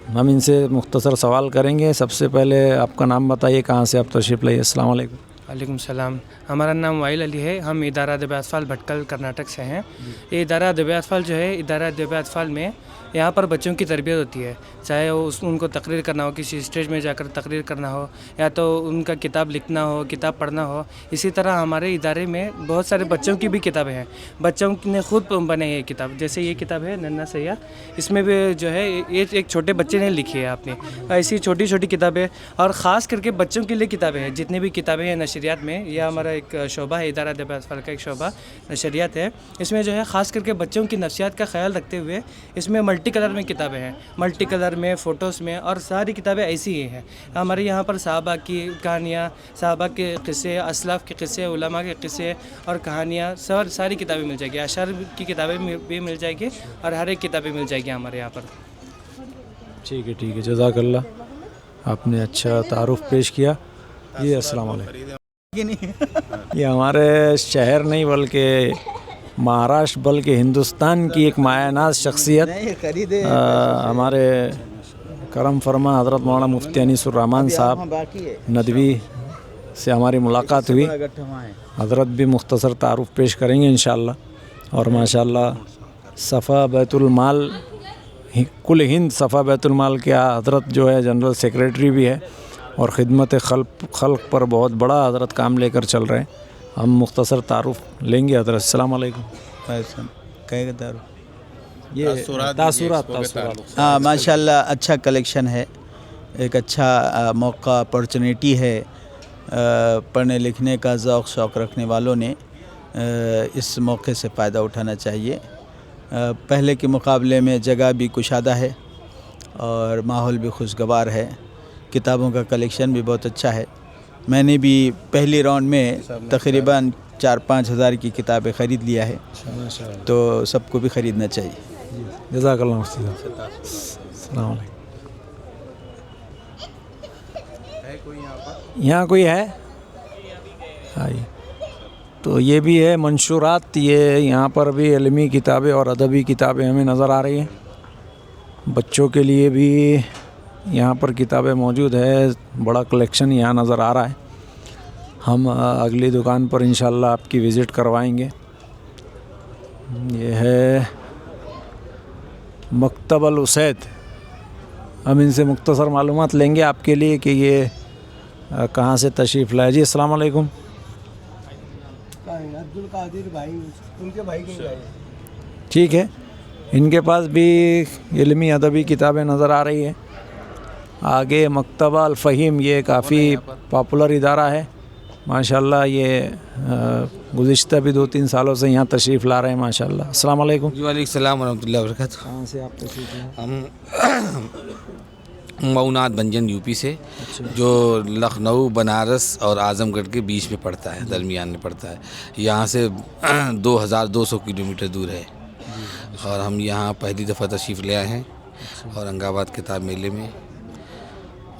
हम इनसे मुख्तसर सवाल करेंगे। सबसे पहले आपका नाम बताइए, कहाँ से आप तशरीफ़ लाइए। अस्सलाम वालेकुम। वालेकुम सलाम। हमारा नाम वाइल अली है। हम इदारा अदब अतफ़ाल भटकल कर्नाटक से हैं। ये इदारा अदब अतफ़ाल जो है, इदारा अदब अतफ़ाल में यहाँ पर बच्चों की तरबियत होती है। चाहे वो उनको तकरीर करना हो, किसी स्टेज में जाकर तकरीर करना हो, या तो उनका किताब लिखना हो, किताब पढ़ना हो। इसी तरह हमारे इदारे में बहुत सारे बच्चों की भी किताबें हैं। बच्चों ने खुद बनाई है किताब। जैसे ये किताब है नन्ना सैया, इसमें भी जो है ये एक छोटे बच्चे ने लिखी है आपने। ऐसी छोटी छोटी किताबें और ख़ास करके बच्चों के लिए किताबें हैं। जितनी भी किताबें हैं नशरियात में, यह हमारा एक शोबा है, इदारा अदब अतफ़ाल का एक शोबा नशरियात है। इसमें जो है ख़ास करके बच्चों की नफ्सियात का ख्याल रखते हुए इसमें मल्टी कलर में किताबें हैं, मल्टी कलर में, फ़ोटोज़ में, और सारी किताबें ऐसी ही हैं। हमारे यहाँ पर सहाबा की कहानियाँ, सहाबा के क़िस्से, असलाफ़ के क़िस्से, उलमा के क़िस्से और कहानियाँ, सारी किताबें मिल जाएगी। अशअर की किताबें भी मिल जाएगी और हर एक किताबें मिल जाएगी हमारे यहाँ पर। ठीक है, जज़ाकल्लाह, आपने अच्छा तारुफ पेश किया। जी, अस्सलाम वालेकुम। ये हमारे शहर नहीं बल्कि महाराष्ट्र बल्कि हिंदुस्तान की एक मायानाज शख्सियत हमारे करम फरमा हज़रत मौलाना मुफ्ती अनीसुर रहमान साहब नदवी से हमारी मुलाकात हुई। हज़रत भी मुख्तसर तारुफ पेश करेंगे इंशाअल्लाह। और माशाअल्लाह सफ़ा बैतुल माल, कुल हिंद सफ़ा बैतुल माल के हज़रत जो है जनरल सेक्रेटरी भी है और ख़िदमत खल्क़ पर बहुत बड़ा हज़रत काम लेकर चल रहे हैं। हम मुख्तसर तारुफ लेंगे हज़रत। अस्सलाम वालेकुम। कहेगा तारुफ ये तासुरात। हाँ, माशाल्लाह अच्छा कलेक्शन है। एक अच्छा मौका, अपॉर्चुनिटी है। पढ़ने लिखने का शौक़ रखने वालों ने इस मौके से फ़ायदा उठाना चाहिए। पहले के मुकाबले में जगह भी कुशादा है और माहौल भी खुशगवार है। किताबों का कलेक्शन भी बहुत अच्छा है। मैंने भी पहली राउंड में तकरीबन 4-5 हज़ार की किताबें ख़रीद लिया है, तो सबको भी ख़रीदना चाहिए। जज़ाकल्लाह। अस्सलाम वालेकुम। यहाँ कोई है? आइए। तो ये भी है मंशूरात। ये यहाँ पर भी इल्मी किताबें और अदबी किताबें हमें नज़र आ रही हैं। बच्चों के लिए भी यहाँ पर किताबें मौजूद है। बड़ा कलेक्शन यहाँ नज़र आ रहा है। हम अगली दुकान पर इंशाअल्लाह आपकी विज़िट करवाएंगे। ये है मकतबल उसैद। हम इनसे मुख्तसर मालूमात लेंगे आपके लिए कि ये कहाँ से तशरीफ़ लाए। जी, अस्सलाम वालेकुम। अब्दुल कादिर भाई, उनके भाई के भाई। ठीक है, इनके पास भी इल्मी अदबी किताबें नज़र आ रही है। आगे मकतबा अल फ़हीम, ये काफ़ी पॉपुलर इदारा है माशाल्लाह। ये गुज़िश्ता भी 2-3 सालों से यहाँ तशरीफ़ ला रहे हैं माशाल्लाह। अस्सलाम वालेकुम। वालेकुम सलाम व रहमतुल्लाहि व बरकातुहू। कहाँ से आप तशरीफ़ लाए? हम मऊनाथ भंजन यूपी से, जो लखनऊ, बनारस और आजमगढ़ के बीच में पड़ता है, दरमियान में पड़ता है। यहाँ से 2200 किलोमीटर दूर है और हम यहाँ पहली दफ़ा तशरीफ़ ले आए हैं औरंगाबाद किताब मेले में।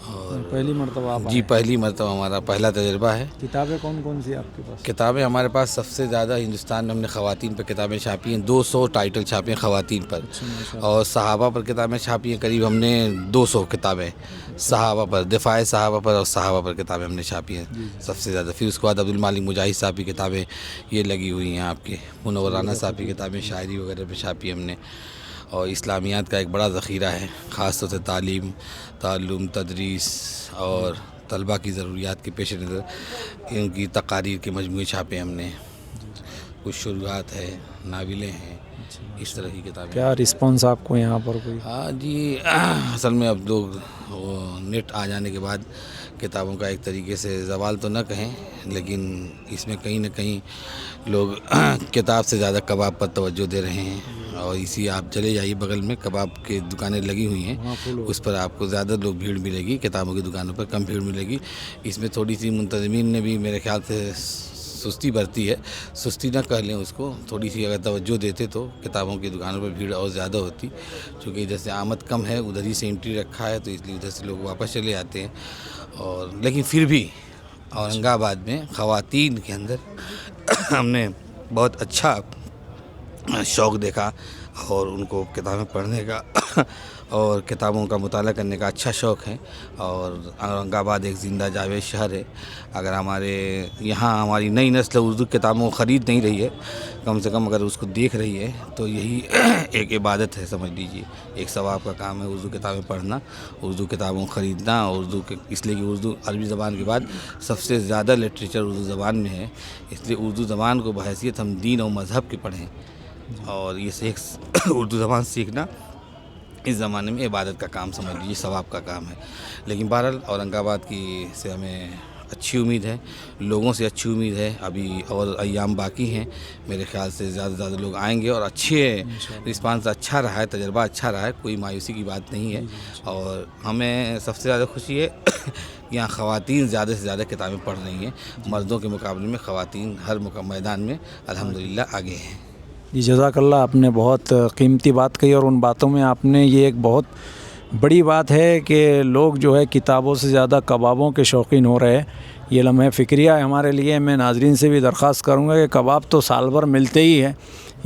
और पहली मरतबा आप जी, पहली मरतबा हमारा पहला तजुर्बा है। किताबें कौन कौन सी आपके पास? किताबें हमारे पास सबसे ज़्यादा हिंदुस्तान में हमने ख़वातीन पर किताबें छापी हैं, 200 टाइटल छापे हैं ख़वातीन पर। और सहाबा पर किताबें छापी हैं, करीब हमने 200 किताबें सहाबा पर, दिफ़ाए सहाबा पर और सहाबा पर किताबें हमने छापी हैं सबसे ज़्यादा। फिर उसके बाद अब्दुल मालिक मुजाहिद साहब की किताबें ये लगी हुई हैं, आपके मुनव्वराना साहब की किताबें शायरी वगैरह पर छापी हमने। और इस्लामियात का एक बड़ा ज़ख़ीरा है, ख़ास तौर से तालीम, ताल्लुम, तदरीस और तलबा की ज़रूरियात के पेश नज़र इनकी तकारीर के मजमूए छापे हमने। कुछ शुरुआत है, नाविलें हैं, इस तरह की किताबें। क्या रिस्पांस आपको यहाँ पर कोई? हाँ जी, असल में अब लोग नेट आ जाने के बाद किताबों का एक तरीके से ज़वाल तो न कहें, लेकिन इसमें कहीं न कहीं लोग किताब से ज़्यादा कबाब पर तवज्जो दे रहे हैं। और इसी आप चले जाइए, बगल में कबाब की दुकानें लगी हुई हैं, उस पर आपको ज़्यादा लोग भीड़ मिलेगी, किताबों की दुकानों पर कम भीड़ मिलेगी। इसमें थोड़ी सी मुंतज़मीन ने भी मेरे ख्याल से सुस्ती बरती है, सुस्ती ना कह लें उसको, थोड़ी सी अगर तवज्जो देते तो किताबों की दुकानों पर भीड़ और ज़्यादा होती। चूँकि इधर से आमद कम है, उधर ही से एंट्री रखा है, तो इसलिए उधर से लोग वापस चले आते हैं। और लेकिन फिर भी औरंगाबाद में ख़वातीन के अंदर हमने बहुत अच्छा शौक़ देखा और उनको किताबें पढ़ने का और किताबों का मुताला करने का अच्छा शौक़ है। और औरंगाबाद एक ज़िंदा जावेद शहर है। अगर हमारे यहाँ हमारी नई नस्ल उर्दू किताबों को ख़रीद नहीं रही है, कम से कम अगर उसको देख रही है, तो यही एक इबादत है, समझ लीजिए, एक सवाब का काम है उर्दू किताबें पढ़ना, उर्दू किताबों को ख़रीदना। उर्दू के इसलिए कि उर्दू अरबी ज़बान के बाद सबसे ज़्यादा लिटरेचर उर्दू ज़बान में है, इसलिए उर्दू ज़बान को बहैसियत हम दीन और मज़हब के पढ़ें। और ये सीख उर्दू ज़बान सीखना इस ज़माने में इबादत का काम समझ लीजिए, सवाब का काम है। लेकिन बहरहाल औरंगाबाद की से हमें अच्छी उम्मीद है, लोगों से अच्छी उम्मीद है। अभी और अय्याम बाकी हैं, मेरे ख्याल से ज़्यादा से ज़्यादा लोग आएंगे और अच्छे रिस्पांस अच्छा रहा है, तजर्बा अच्छा रहा है, कोई मायूसी की बात नहीं है। और हमें सबसे ज़्यादा खुशी है कि यहाँ ख़वातीन ज़्यादा से ज़्यादा किताबें पढ़ रही हैं, मर्दों के मुकाबले में ख़वातीन हर मैदान में अल्हम्दुलिल्लाह आगे हैं। जी, जज़ाकल्लाह, आपने बहुत कीमती बात कही और उन बातों में आपने ये एक बहुत बड़ी बात है कि लोग जो है किताबों से ज़्यादा कबाबों के शौकीन हो रहे हैं। ये लम्हे फ़िक्रिया है हमारे लिए। मैं नाज़रीन से भी दरख्वास्त करूँगा कि कबाब तो साल भर मिलते ही हैं।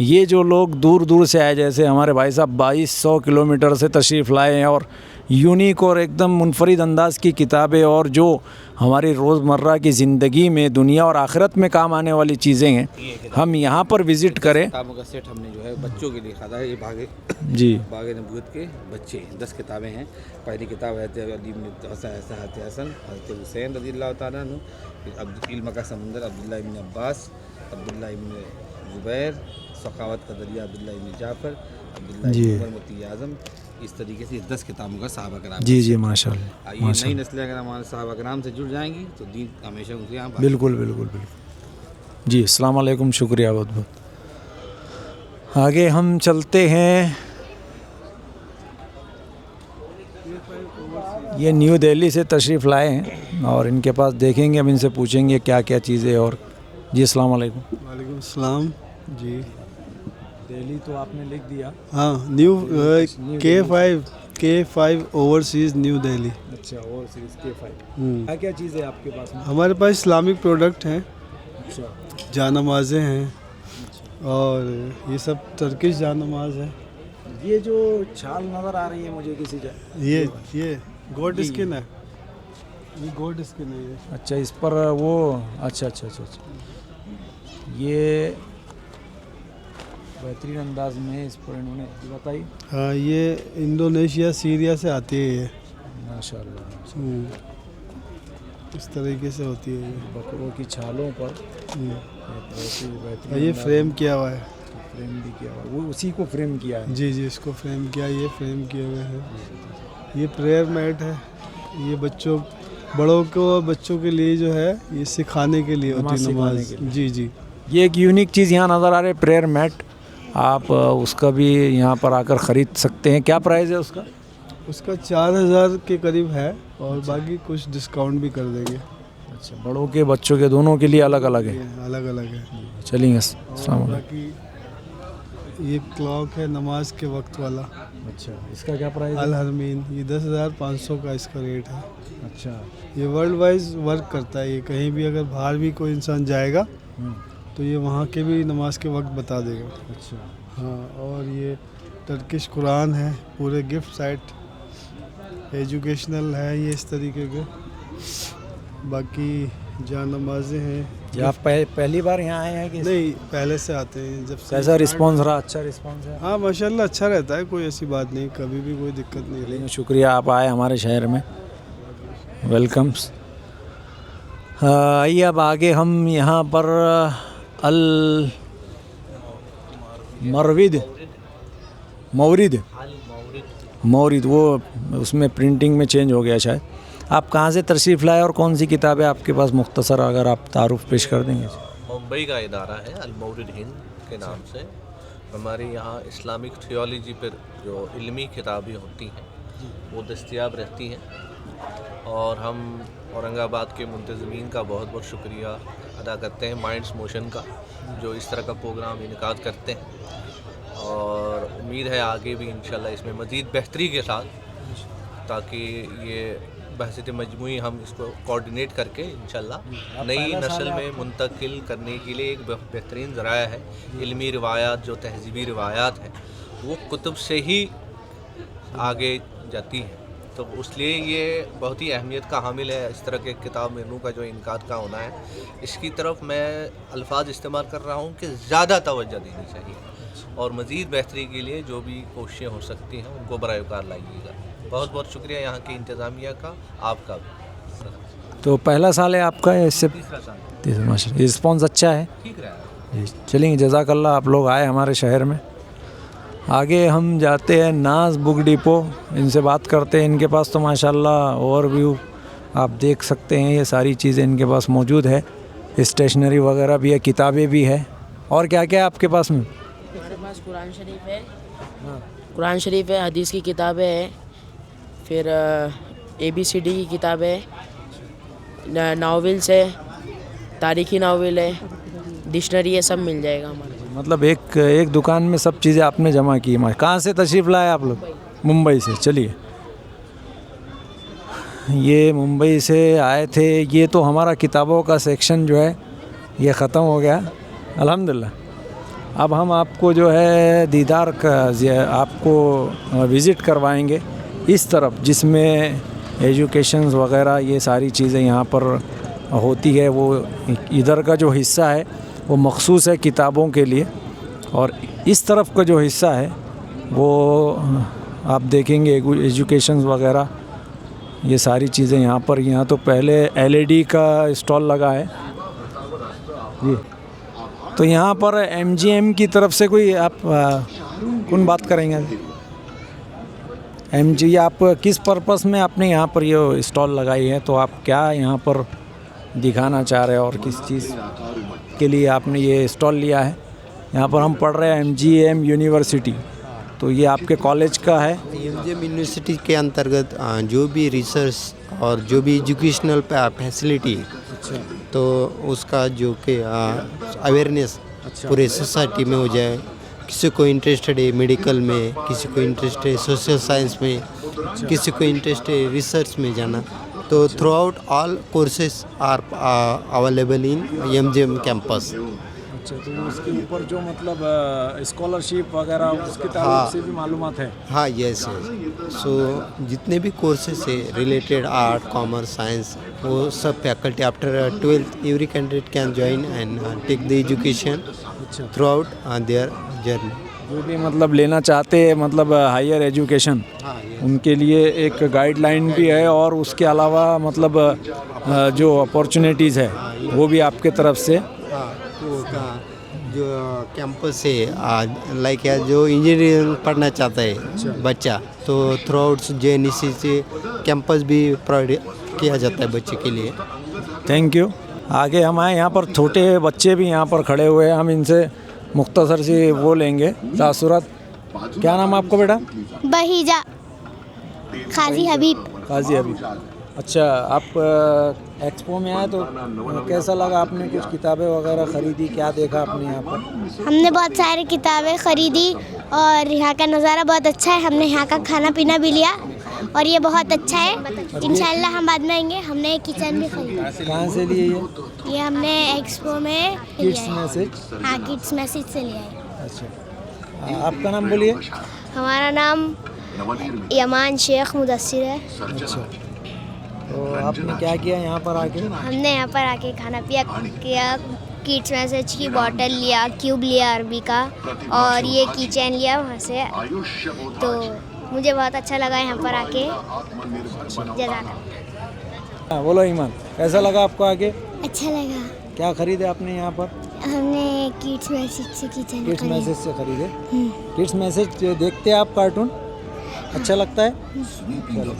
ये जो लोग दूर दूर से आए, जैसे हमारे भाई साहब 2200 किलोमीटर से तशरीफ़ लाए हैं और यूनिक और एकदम मुनफरिद अंदाज़ की किताबें और जो हमारी रोज़मर्रा की ज़िंदगी में दुनिया और आखिरत में काम आने वाली चीज़ें हैं, हम यहाँ पर विज़िट करें। किताबों का सेट हमने जो है बच्चों के लिए खादा है। ये जी, बाग़े नबूवत के बच्चे 10 किताबें हैं। पहली किताब है अली इब्न हसन, हज़रत हुसैन रज़ियल्लाहु तआला अन्हु, फिर इल्म का समंदर अब्दुल्लाह इब्न अब्बास, अब्दुल्लाह इब्न ज़ुबैर, सखावत का दरिया अब्दुल्लाह इब्न जाफ़र, अब्दुल्लाह इब्न उमर मुफ्ती आज़म। इस तरीके से 10 किताबों का सहाबा कराम। जी जी, माशाअल्लाह। ये नई नस्लें अगर हमारे सहाबा कराम से जुड़ जाएंगी तो दीन हमेशा उनके यहाँ बिल्कुल बिल्कुल बिल्कुल। जी, अस्सलाम वालेकुम, शुक्रिया बहुत बहुत। आगे हम चलते हैं। ये न्यू दिल्ली से तशरीफ़ लाए हैं और इनके पास देखेंगे, अब इनसे पूछेंगे क्या क्या चीज़ें। और जी, अस्सलाम वालेकुम। वालेकुम अस्सलाम। जी, दिल्ली तो आपने लिख दिया। हाँ, new K5 overseas new Delhi. अच्छा, ओवरसीज़ K5। क्या क्या चीज़ें आपके पास में? हमारे पास इस्लामिक प्रोडक्ट हैं। अच्छा, जानमाज़ें हैं और ये सब टर्किश जानमाज है। ये जो छाल नज़र आ रही है मुझे किसी जगह, ये गोट स्किन है। ये गोट स्किन है। अच्छा, इस पर वो अच्छा अच्छा अच्छा अच्छा, ये बेहतरीन अंदाज में इस पर इन्होंने बताई। हाँ, ये इंडोनेशिया सीरिया से आती है ये। माशाल्लाह, इस तरीके से होती है ये। बकरों की छालों पर ये फ्रेम किया हुआ है। फ्रेम भी किया हुआ है, वो उसी को फ्रेम किया है। जी जी, इसको फ्रेम किया, ये फ्रेम किए हुए हैं। ये प्रेयर मैट है। ये बड़ों को बच्चों के लिए जो है ये सिखाने के लिए होती है नमाज। जी जी, ये एक यूनिक चीज़ यहाँ नज़र आ रही है, प्रेयर मैट। आप उसका भी यहाँ पर आकर ख़रीद सकते हैं। क्या प्राइस है उसका? उसका 4000 के करीब है और बाकी कुछ डिस्काउंट भी कर देंगे। अच्छा, बड़ों के बच्चों के दोनों के लिए अलग अलग है? अलग अलग है। चलिए, और बाकी ये क्लॉक है नमाज के वक्त वाला। अच्छा, इसका क्या प्राइस है? अल हरमीन, ये 10,500 का इसका रेट है। अच्छा, ये वर्ल्ड वाइज वर्क करता है। ये कहीं भी अगर बाहर भी कोई इंसान जाएगा तो ये वहाँ के भी नमाज के वक्त बता देगा। अच्छा, हाँ, और ये टर्किश कुरान है, पूरे गिफ्ट सेट, एजुकेशनल है ये इस तरीके के। बाकी जान नमाजें हैं। ये आप पहली बार यहाँ आए हैं कि नहीं, पहले से आते हैं। जब से कैसा रिस्पांस रहा? अच्छा रिस्पांस है? हाँ माशाल्लाह अच्छा रहता है, कोई ऐसी बात नहीं, कभी भी कोई दिक्कत नहीं रही। शुक्रिया, आप आए हमारे शहर में, वेलकम्स। आइए अब आगे हम यहाँ पर अल मौरिद वो उसमें प्रिंटिंग में चेंज हो गया शायद। आप कहाँ से तशरीफ़ लाए और कौन सी किताब है आपके पास? मुख्तसर अगर आप तारुफ पेश कर देंगे। मुंबई का इदारा है अल मौरिद हिंद के नाम से। हमारे यहाँ इस्लामिक थियोलॉजी पर जो इल्मी किताबें होती हैं वो दस्तयाब रहती हैं, और हम औरंगाबाद के मुंतज़मीन का बहुत बहुत शुक्रिया अदा करते हैं, माइंड्स मोशन का, जो इस तरह का प्रोग्राम इनकाद करते हैं। और उम्मीद है आगे भी इंशाल्लाह इसमें मज़ीद बेहतरी के साथ, ताकि ये बहसियत मजमूई हम इसको कोऑर्डिनेट करके इंशाल्लाह नई नस्ल में मुंतकिल करने के लिए एक बेहतरीन ज़राया है। इल्मी रिवायात जो तहज़ीबी रिवायात हैं वो कुतुब से ही आगे जाती हैं, तो इसलिए ये बहुत ही अहमियत का हामिल है। इस तरह के किताब मेनू का जो इनकाद का होना है, इसकी तरफ मैं अल्फाज इस्तेमाल कर रहा हूँ कि ज़्यादा तवज्जो देनी चाहिए, और मज़ीद बेहतरी के लिए जो भी कोशिशें हो सकती हैं उनको बराएकार लाइएगा। बहुत बहुत शुक्रिया यहाँ की इंतज़ामिया का, आपका भी। तो पहला साल है आपका या इससे? तीसरा। माशाल्लाह, रिस्पॉन्स अच्छा है, ठीक रहा है। चलिए, जज़ाकल्लाह, आप लोग आए हमारे शहर में। आगे हम जाते हैं नाज बुक डिपो, इनसे बात करते हैं। इनके पास तो माशाल्लाह ओवरव्यू आप देख सकते हैं, ये सारी चीज़ें इनके पास मौजूद है। स्टेशनरी वगैरह भी है, किताबें भी है। और क्या क्या है आपके पास में? हमारे पास कुरान शरीफ है, कुरान शरीफ है, हदीस की किताबें हैं, फिर ABCD की किताब है, नावल्स है, तारीख़ी नावल है, डिक्शनरी है, सब मिल जाएगा हमारे। मतलब एक दुकान में सब चीज़ें आपने जमा की। कहाँ से तशरीफ़ लाए आप लोग? मुंबई से। चलिए, ये मुंबई से आए थे। ये तो हमारा किताबों का सेक्शन जो है ये ख़त्म हो गया अल्हम्दुलिल्लाह। अब हम आपको जो है दीदार का आपको विज़िट करवाएंगे इस तरफ, जिसमें एजुकेशंस वगैरह ये सारी चीज़ें यहाँ पर होती है। वो इधर का जो हिस्सा है वो मखसूस है किताबों के लिए, और इस तरफ का जो हिस्सा है वो आप देखेंगे एजुकेशंस वगैरह ये सारी चीज़ें यहाँ पर। यहाँ तो पहले LED का स्टॉल लगा है जी। तो यहाँ पर MGM की तरफ से कोई आप कौन बात करेंगे? MG, आप किस पर्पस में आपने यहाँ पर ये स्टॉल लगाई है? तो आप क्या यहाँ पर दिखाना चाह रहे हैं और किस चीज़ के लिए आपने ये स्टॉल लिया है? यहाँ पर हम पढ़ रहे हैं MGM यूनिवर्सिटी, तो ये आपके कॉलेज का है? MGM यूनिवर्सिटी के अंतर्गत जो भी रिसर्च और जो भी एजुकेशनल फैसिलिटी, तो उसका जो कि अवेयरनेस पूरे सोसाइटी में हो जाए। किसी को इंटरेस्टेड है मेडिकल में, किसी को इंटरेस्ट है सोशल साइंस में, किसी को इंटरेस्ट है रिसर्च में जाना, तो throughout all courses are available in MGM campus. अच्छा, तो उसके ऊपर जो मतलब स्कॉलरशिप वगैरह उसके ताल्लुक से भी मालूमात है? हाँ, यस। सो जितने भी कोर्सेज है रिलेटेड आर्ट, कॉमर्स, साइंस, वो सब faculty after 12th every candidate can join and take the education throughout their journey. जो भी मतलब लेना चाहते हैं मतलब हायर एजुकेशन, उनके लिए एक गाइडलाइन भी है, और उसके अलावा मतलब जो अपॉर्चुनिटीज़ है वो भी आपके तरफ से। जो कैंपस है लाइक जो इंजीनियरिंग पढ़ना चाहता है बच्चा, तो थ्रू आउट JNEC से कैंपस भी प्रोवाइड किया जाता है बच्चे के लिए। Thank you. आगे हम आए, यहाँ पर छोटे बच्चे भी यहाँ पर खड़े हुए हैं, हम इनसे मुख्तसर से वो लेंगे तासुरात। क्या नाम है आपको बेटा? बहीजा। काजी हबीब। काजी हबीब। अच्छा, आप एक्सपो में आए तो कैसा लगा? आपने कुछ किताबें वगैरह ख़रीदी, क्या देखा आपने यहाँ पर? हमने बहुत सारी किताबें ख़रीदी और यहाँ का नज़ारा बहुत अच्छा है। हमने यहाँ का खाना पीना भी लिया और ये बहुत अच्छा है। इंशाल्लाह हम बाद में आएंगे। हमने एक किचन भी खरीदा। कहाँ से लिए ये हमने एक्सपो में किड्स मैसेज? हाँ, किड्स मैसेज से लिया है। अच्छा, आपका नाम बोलिए। हमारा नाम यमान शेख मुदस्सिर है। अच्छा, तो आपने क्या किया यहाँ पर आके? हमने यहाँ पर आके खाना पिया किया, किड्स मैसेज की बोतल लिया, क्यूब लिया अरबी का और ये कीचेन लिया वहाँ से। तो मुझे बहुत अच्छा लगा यहाँ पर आके। हाँ, बोलो ईमान, कैसा लगा आपको आके? अच्छा लगा। क्या खरीदे आपने यहाँ पर? हमने किड्स मैसेज से कीचेन किड्स मैसेज से खरीदे। किड्स मैसेज देखते हैं आप कार्टून? अच्छा लगता है? चलो।